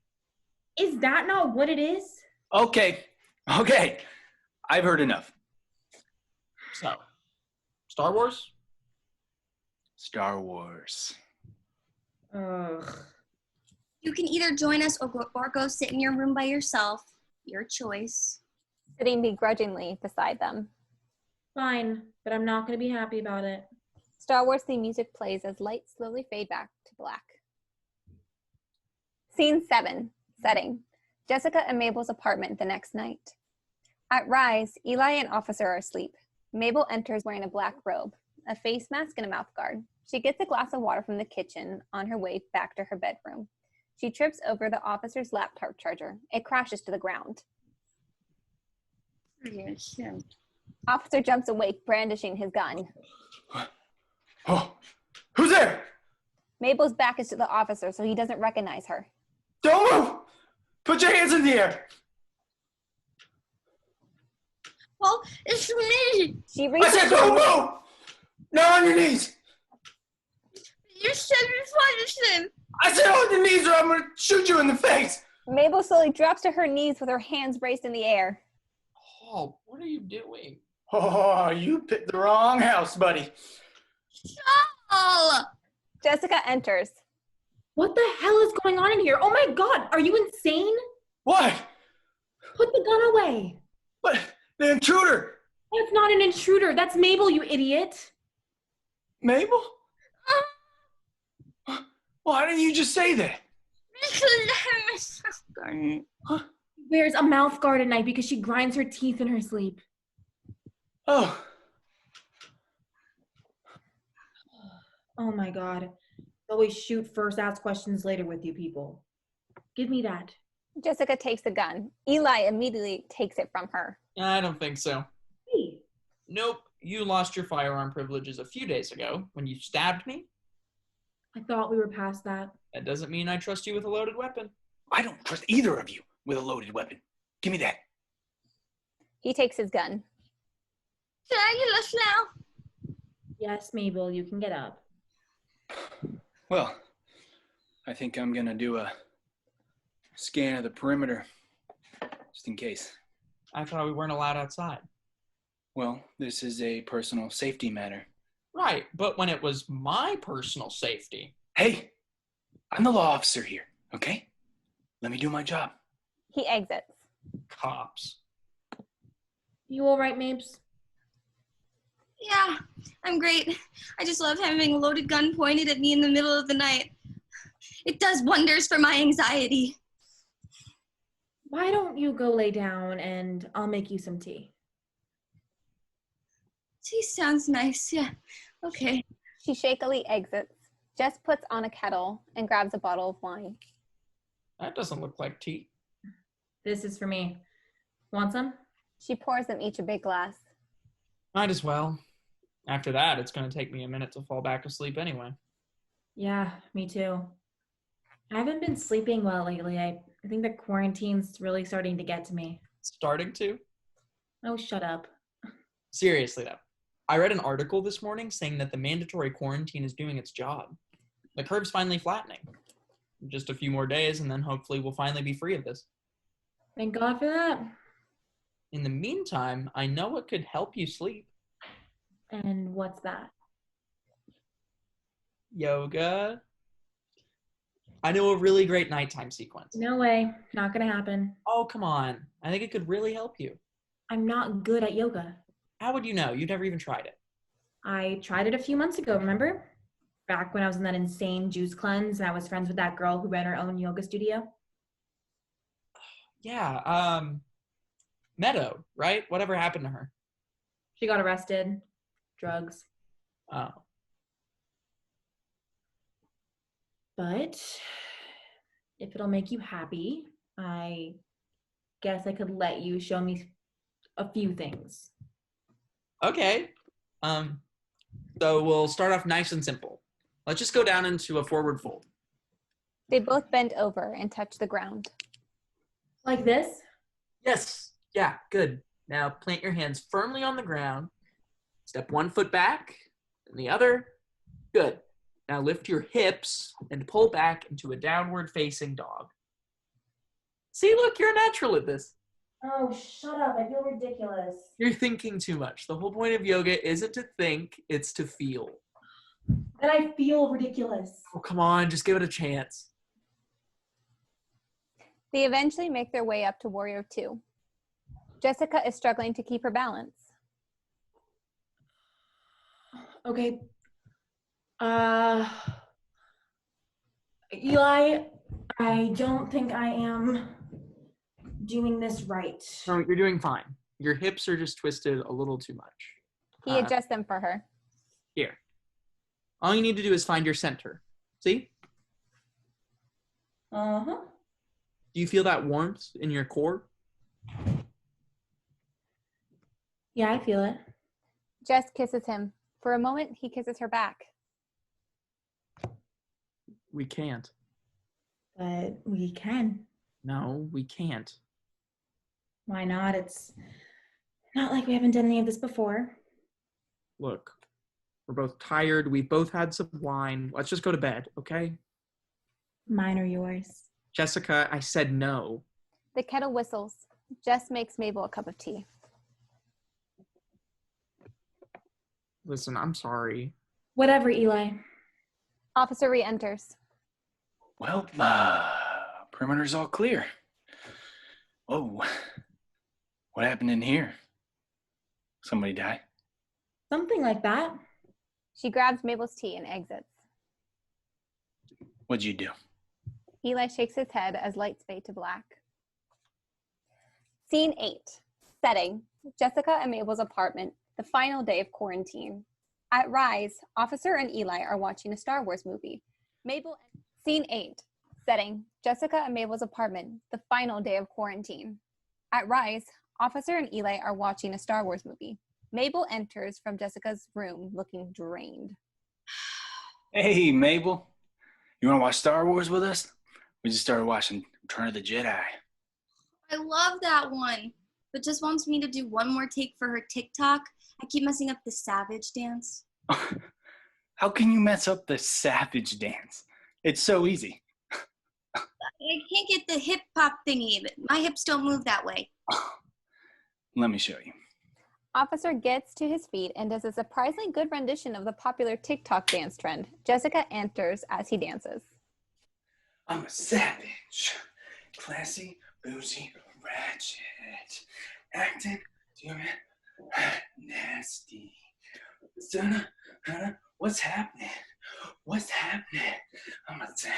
Is that not what it is? Okay. I've heard enough. So, Star Wars? Star Wars. Ugh. You can either join us or go sit in your room by yourself. Your choice. Sitting begrudgingly beside them. Fine, but I'm not going to be happy about it. Star Wars theme music plays as lights slowly fade back to black. Scene 7. Setting. Jessica and Mabel's apartment the next night. At Rise, Eli and Officer are asleep. Mabel enters wearing a black robe, a face mask, and a mouth guard. She gets a glass of water from the kitchen on her way back to her bedroom. She trips over the officer's laptop charger. It crashes to the ground. Officer jumps awake, brandishing his gun. Oh, who's there? Mabel's back is to the officer, so he doesn't recognize her. Don't move! Put your hands in the air! Well, it's me! She I reaches said don't move! Now on your knees! You said you him! I said on your knees or I'm gonna shoot you in the face! Mabel slowly drops to her knees with her hands raised in the air. Oh, what are you doing? Oh, you picked the wrong house, buddy. Oh! Jessica enters. What the hell is going on in here? Oh my God, are you insane? What? Put the gun away. What? The intruder! That's not an intruder. That's Mabel, you idiot. Mabel? Why didn't you just say that? Huh? Wears a mouth guard at night because she grinds her teeth in her sleep. Oh. Oh my God. Always shoot first, ask questions later with you people. Give me that. Jessica takes the gun. Eli immediately takes it from her. I don't think so. Hey. Nope, you lost your firearm privileges a few days ago when you stabbed me. I thought we were past that. That doesn't mean I trust you with a loaded weapon. I don't trust either of you with a loaded weapon. Give me that. He takes his gun. Fabulous now. Yes, Mabel, you can get up. Well, I think I'm gonna do a scan of the perimeter, just in case. I thought we weren't allowed outside. Well, this is a personal safety matter. Right, but when it was my personal safety. Hey, I'm the law officer here, okay? Let me do my job. He exits. Cops. You all right, Mabes? Yeah, I'm great. I just love having a loaded gun pointed at me in the middle of the night. It does wonders for my anxiety. Why don't you go lay down and I'll make you some tea? Tea sounds nice, yeah. Okay. She shakily exits. Jess puts on a kettle and grabs a bottle of wine. That doesn't look like tea. This is for me. Want some? She pours them each a big glass. Might as well. After that, it's going to take me a minute to fall back asleep anyway. Yeah, me too. I haven't been sleeping well lately. I think the quarantine's really starting to get to me. Starting to? Oh, shut up. Seriously, though. I read an article this morning saying that the mandatory quarantine is doing its job. The curve's finally flattening. Just a few more days, and then hopefully we'll finally be free of this. Thank God for that. In the meantime, I know what could help you sleep. And what's that? Yoga. I know a really great nighttime sequence. No way. Not gonna happen. Oh, come on. I think it could really help you. I'm not good at yoga. How would you know? You've never even tried it. I tried it a few months ago, remember? Back when I was in that insane juice cleanse and I was friends with that girl who ran her own yoga studio. Yeah, Meadow, right? Whatever happened to her? She got arrested. Drugs. Oh. But if it'll make you happy, I guess I could let you show me a few things. Okay. So we'll start off nice and simple. Let's just go down into a forward fold. They both bend over and touch the ground. Like this? Yes. Yeah, good. Now plant your hands firmly on the ground. Step 1 foot back, and the other. Good. Now lift your hips and pull back into a downward facing dog. See, look, you're natural at this. Oh, shut up. I feel ridiculous. You're thinking too much. The whole point of yoga isn't to think, it's to feel. And I feel ridiculous. Oh, come on, just give it a chance. They eventually make their way up to Warrior 2. Jessica is struggling to keep her balance. Okay. Eli, I don't think I am doing this right. No, you're doing fine. Your hips are just twisted a little too much. He adjusts them for her. Here. All you need to do is find your center. See? Uh-huh. Do you feel that warmth in your core? Yeah, I feel it. Jess kisses him. For a moment, he kisses her back. We can't. But we can. No, we can't. Why not? It's not like we haven't done any of this before. Look, we're both tired. We've both had some wine. Let's just go to bed, okay? Mine or yours? Jessica, I said no. The kettle whistles. Jess makes Mabel a cup of tea. Listen, I'm sorry. Whatever, Eli. Officer re-enters. Well, perimeter's all clear. Whoa. What happened in here? Somebody die? Something like that. She grabs Mabel's tea and exits. What'd you do? Eli shakes his head as lights fade to black. Scene 8. Setting. Jessica and Mabel's apartment, the final day of quarantine. At Rise, Officer and Eli are watching a Star Wars movie. Scene 8. Setting. Jessica and Mabel's apartment, the final day of quarantine. At Rise, Officer and Eli are watching a Star Wars movie. Mabel enters from Jessica's room looking drained. Hey, Mable. You want to watch Star Wars with us? We just started watching Return of the Jedi. I love that one, but just wants me to do one more take for her TikTok I keep messing up the savage dance. How can you mess up the savage dance? It's so easy. I can't get the hip hop thingy, but my hips don't move that way. Let me show you. Officer gets to his feet and does a surprisingly good rendition of the popular TikTok dance trend. Jessica enters as he dances. I'm a savage, classy, bougie, ratchet, acting, doing nasty. What's happening? What's happening? I'm a savage.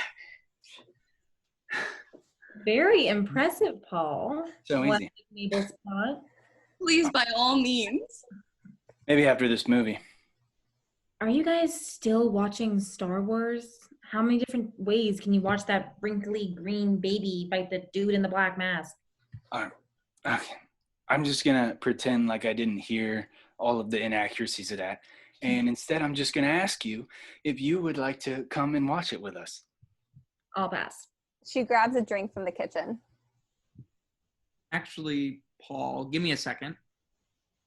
Very impressive, Paul. So What easy. Mabel spot? Please, by all means. Maybe after this movie. Are you guys still watching Star Wars? How many different ways can you watch that wrinkly green baby fight the dude in the black mask? Okay. I'm just gonna pretend like I didn't hear all of the inaccuracies of that. And instead, I'm just gonna ask you if you would like to come and watch it with us. I'll pass. She grabs a drink from the kitchen. Actually, Paul, give me a second.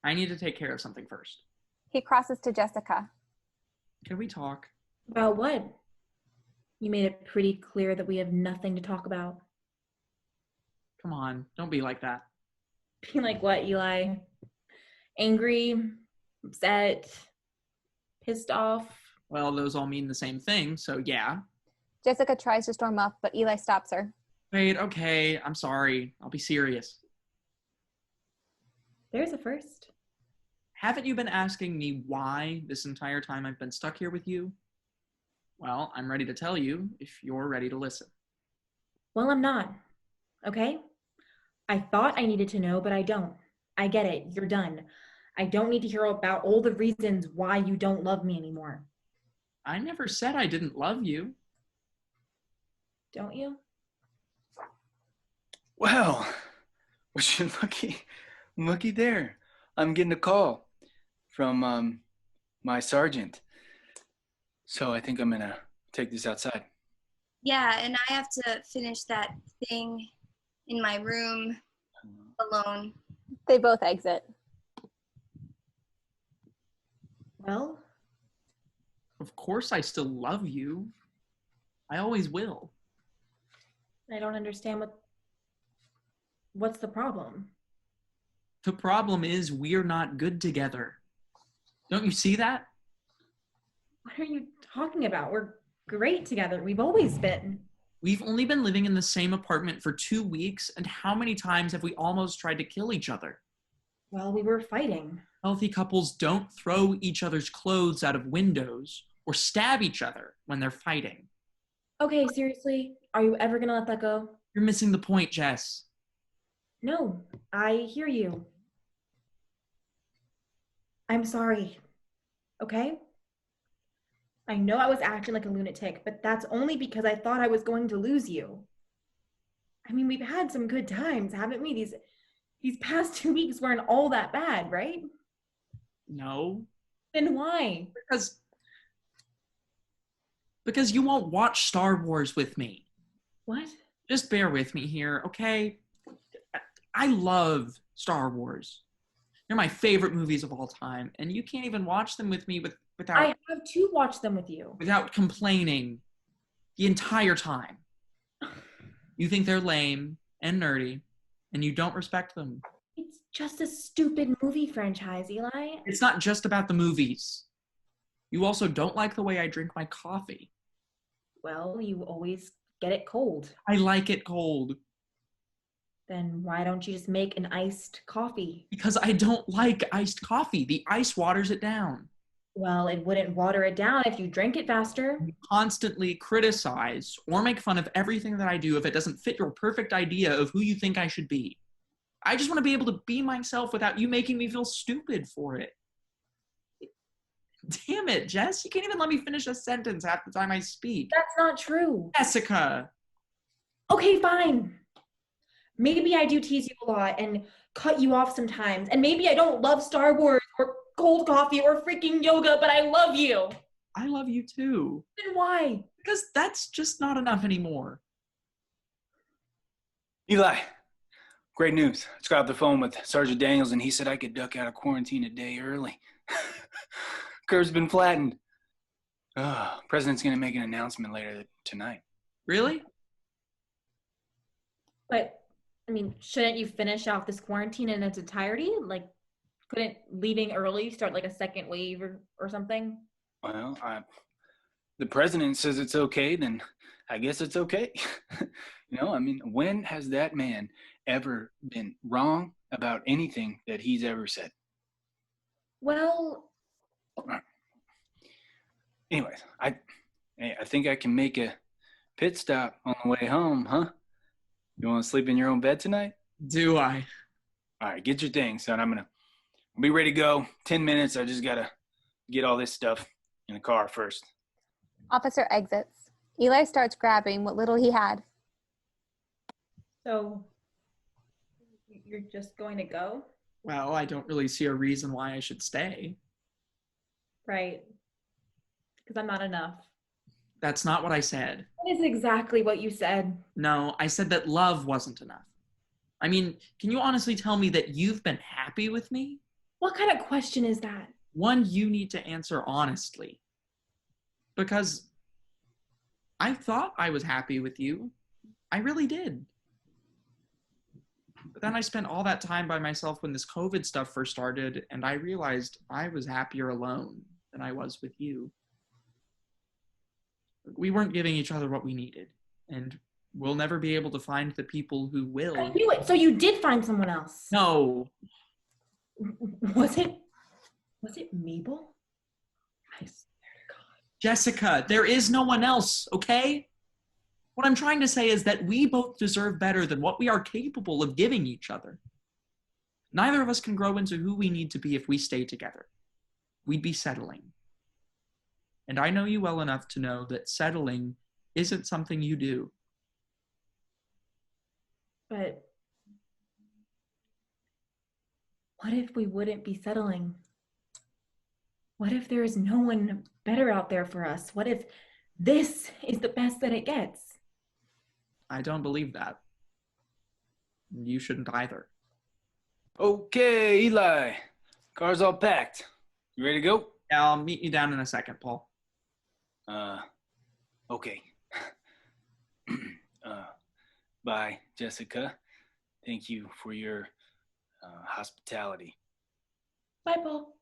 I need to take care of something first. He crosses to Jessica. Can we talk? About what? You made it pretty clear that we have nothing to talk about. Come on, don't be like that. Be like what, Eli? Angry, upset, pissed off? Well, those all mean the same thing, so yeah. Jessica tries to storm up, but Eli stops her. Wait, okay, I'm sorry. I'll be serious. There's a first. Haven't you been asking me why this entire time I've been stuck here with you? Well, I'm ready to tell you if you're ready to listen. Well, I'm not. Okay? I thought I needed to know, but I don't. I get it. You're done. I don't need to hear about all the reasons why you don't love me anymore. I never said I didn't love you. Don't you? Well, would you looky there. I'm getting a call from my sergeant. So I think I'm gonna take this outside. Yeah, and I have to finish that thing in my room alone. They both exit. Well, Of course I still love you. I always will. I don't understand what's the problem? The problem is we're not good together. Don't you see that? What are you talking about? We're great together. We've always been. We've only been living in the same apartment for 2 weeks, and how many times have we almost tried to kill each other? Well, we were fighting. Healthy couples don't throw each other's clothes out of windows or stab each other when they're fighting. Okay, seriously, are you ever gonna let that go? You're missing the point, Jess. No, I hear you. I'm sorry, okay? I know I was acting like a lunatic, but that's only because I thought I was going to lose you. I mean, we've had some good times, haven't we? These past 2 weeks weren't all that bad, right? No. Then why? Because you won't watch Star Wars with me. What? Just bear with me here, okay? I love Star Wars. They're my favorite movies of all time, and you can't even watch them with me without I have to watch them with you. without complaining the entire time. You think they're lame and nerdy, and you don't respect them. It's just a stupid movie franchise, Eli. It's not just about the movies. You also don't like the way I drink my coffee. Well, you always get it cold. I like it cold. Then why don't you just make an iced coffee? Because I don't like iced coffee. The ice waters it down. Well, it wouldn't water it down if you drank it faster. You constantly criticize or make fun of everything that I do if it doesn't fit your perfect idea of who you think I should be. I just want to be able to be myself without you making me feel stupid for it. Damn it, Jess. You can't even let me finish a sentence half the time I speak. That's not true. Jessica. Okay, fine. Maybe I do tease you a lot and cut you off sometimes. And maybe I don't love Star Wars or cold coffee or freaking yoga, but I love you. I love you too. Then why? Because that's just not enough anymore. Eli, great news. I just got off the phone with Sergeant Daniels, and he said I could duck out of quarantine a day early. Curve's been flattened. President's going to make an announcement later tonight. Really? But, I mean, shouldn't you finish off this quarantine in its entirety? Like, couldn't leaving early start like a second wave or something? Well, the president says it's okay, then I guess it's okay. I mean, when has that man ever been wrong about anything that he's ever said? Well, anyways, I think I can make a pit stop on the way home, huh? You want to sleep in your own bed tonight? Do I? All right, get your things, son. I'm going to be ready to go. 10 minutes. I just got to get all this stuff in the car first. Officer exits. Eli starts grabbing what little he had. so you're just going to go? Well, I don't really see a reason why I should stay. Right. Because I'm not enough. That's not what I said. That is exactly what you said. No, I said that love wasn't enough. I mean, can you honestly tell me that you've been happy with me? What kind of question is that? One you need to answer honestly. Because I thought I was happy with you. I really did. But then I spent all that time by myself when this COVID stuff first started, and I realized I was happier alone than I was with you. We weren't giving each other what we needed, and we'll never be able to find the people who will. I knew it. So you did find someone else. No. Was it Mable? I swear to God. Jessica, there is no one else, okay? What I'm trying to say is that we both deserve better than what we are capable of giving each other. Neither of us can grow into who we need to be if we stay together. We'd be settling. And I know you well enough to know that settling isn't something you do. But what if we wouldn't be settling? What if there is no one better out there for us? What if this is the best that it gets? I don't believe that. You shouldn't either. Okay, Eli. Car's all packed. You ready to go? Yeah, I'll meet you down in a second, Paul. Okay. Bye, Jessica. Thank you for your hospitality. Bye, Paul.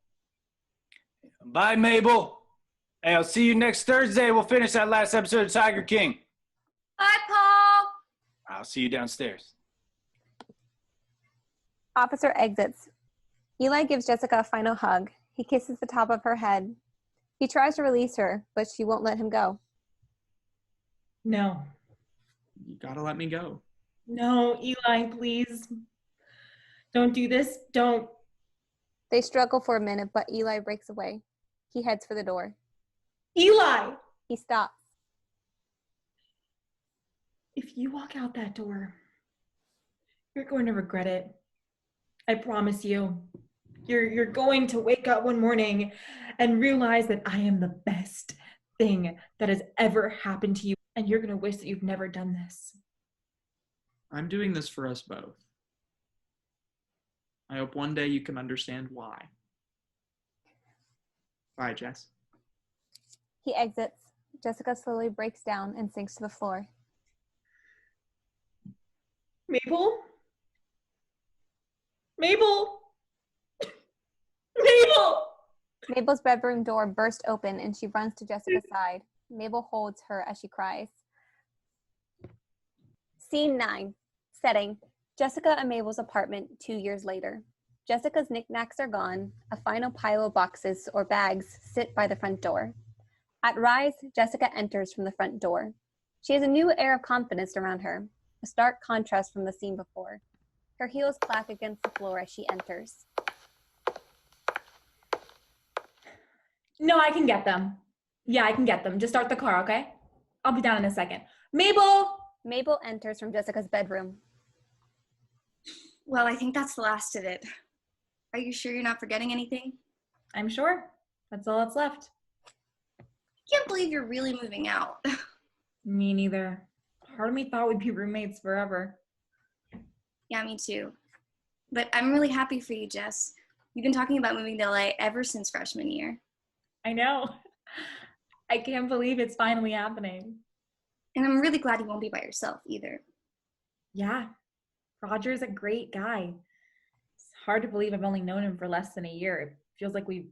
Bye, Mable. Hey, I'll see you next Thursday. We'll finish that last episode of Tiger King. Bye, Paul. I'll see you downstairs. Officer exits. Eli gives Jessica a final hug. He kisses the top of her head. He tries to release her, but she won't let him go. No. You gotta let me go. No, Eli, please. Don't do this. Don't. They struggle for a minute, but Eli breaks away. He heads for the door. Eli! He stops. If you walk out that door, you're going to regret it. I promise you. You're going to wake up one morning and realize that I am the best thing that has ever happened to you, and you're going to wish that you've never done this. I'm doing this for us both. I hope one day you can understand why. Bye, Jess. He exits. Jessica slowly breaks down and sinks to the floor. Mable? Mable! Mable! Mabel's bedroom door bursts open and she runs to Jessica's side. Mable holds her as she cries. Scene 9. Setting. Jessica and Mabel's apartment 2 years later. Jessica's knickknacks are gone. A final pile of boxes or bags sit by the front door. At Rise, Jessica enters from the front door. She has a new air of confidence around her, a stark contrast from the scene before. Her heels clack against the floor as she enters. No, I can get them. Yeah, I can get them. Just start the car, okay? I'll be down in a second. Mable! Mabel enters from Jessica's bedroom. Well, I think that's the last of it. Are you sure you're not forgetting anything? I'm sure. That's all that's left. I can't believe you're really moving out. Me neither. Part of me thought we'd be roommates forever. Yeah, me too. But I'm really happy for you, Jess. You've been talking about moving to LA ever since freshman year. I know. I can't believe it's finally happening. And I'm really glad you won't be by yourself either. Yeah, Roger's a great guy. It's hard to believe I've only known him for less than a year. It feels like we've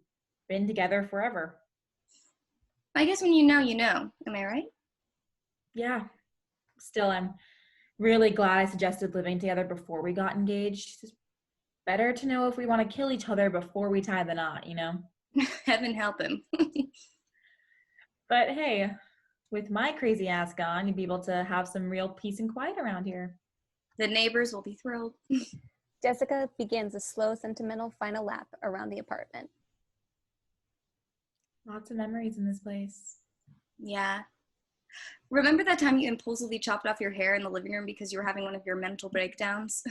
been together forever. I guess when you know, you know. Am I right? Yeah. Still, I'm really glad I suggested living together before we got engaged. It's better to know if we want to kill each other before we tie the knot, you know? Heaven help him. But hey, with my crazy ass gone, you'd be able to have some real peace and quiet around here. The neighbors will be thrilled. Jessica begins a slow, sentimental final lap around the apartment. Lots of memories in this place. Yeah. Remember that time you impulsively chopped off your hair in the living room because you were having one of your mental breakdowns?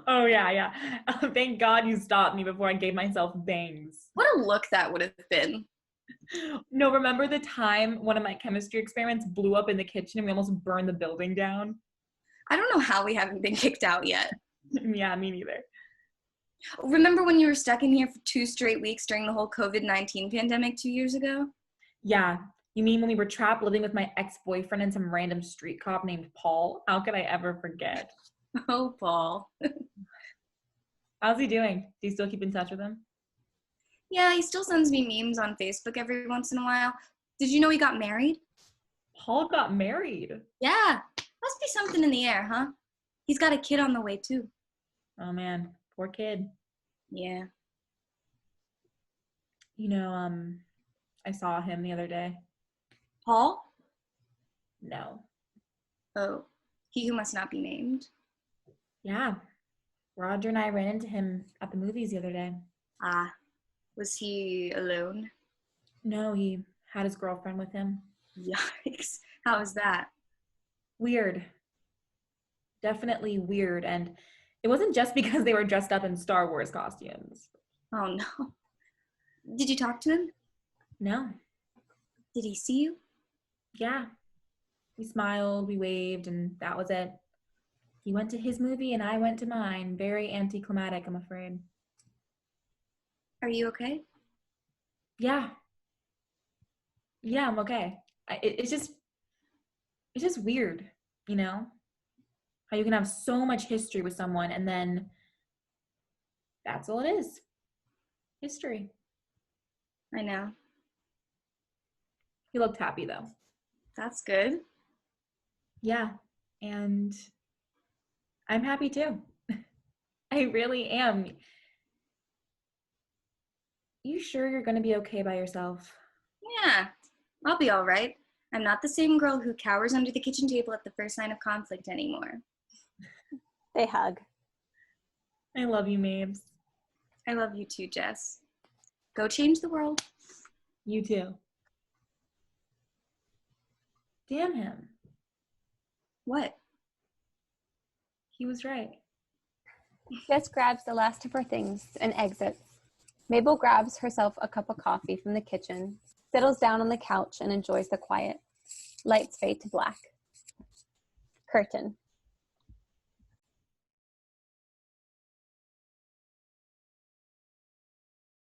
Oh, yeah. Thank God you stopped me before I gave myself bangs. What a look that would have been. No, remember the time one of my chemistry experiments blew up in the kitchen and we almost burned the building down? I don't know how we haven't been kicked out yet. Yeah, me neither. Remember when you were stuck in here for 2 straight weeks during the whole COVID-19 pandemic 2 years ago? Yeah. You mean when we were trapped living with my ex-boyfriend and some random street cop named Paul? How could I ever forget? Oh, Paul. How's he doing? Do you still keep in touch with him? Yeah, he still sends me memes on Facebook every once in a while. Did you know he got married? Paul got married? Yeah. Must be something in the air, huh? He's got a kid on the way, too. Oh, man. Poor kid. Yeah. You know, I saw him the other day. Paul? No. Oh, he who must not be named. Yeah. Roger and I ran into him at the movies the other day. Ah. Was he alone? No, he had his girlfriend with him. Yikes. How was that? Weird. Definitely weird. And it wasn't just because they were dressed up in Star Wars costumes. Oh, no. Did you talk to him? No. Did he see you? Yeah. We smiled, we waved, and that was it. He went to his movie and I went to mine. Very anticlimactic, I'm afraid. Are you okay? Yeah. Yeah, I'm okay. It's just weird, you know? How you can have so much history with someone and then that's all it is. History. I know. He looked happy though. That's good. Yeah, and I'm happy too. I really am. You sure you're gonna be okay by yourself? Yeah, I'll be all right. I'm not the same girl who cowers under the kitchen table at the first sign of conflict anymore. They hug. I love you, Mabes. I love you too, Jess. Go change the world. You too. Damn him. What? He was right. Jess grabs the last of her things and exits. Mabel grabs herself a cup of coffee from the kitchen, settles down on the couch, and enjoys the quiet. Lights fade to black. Curtain.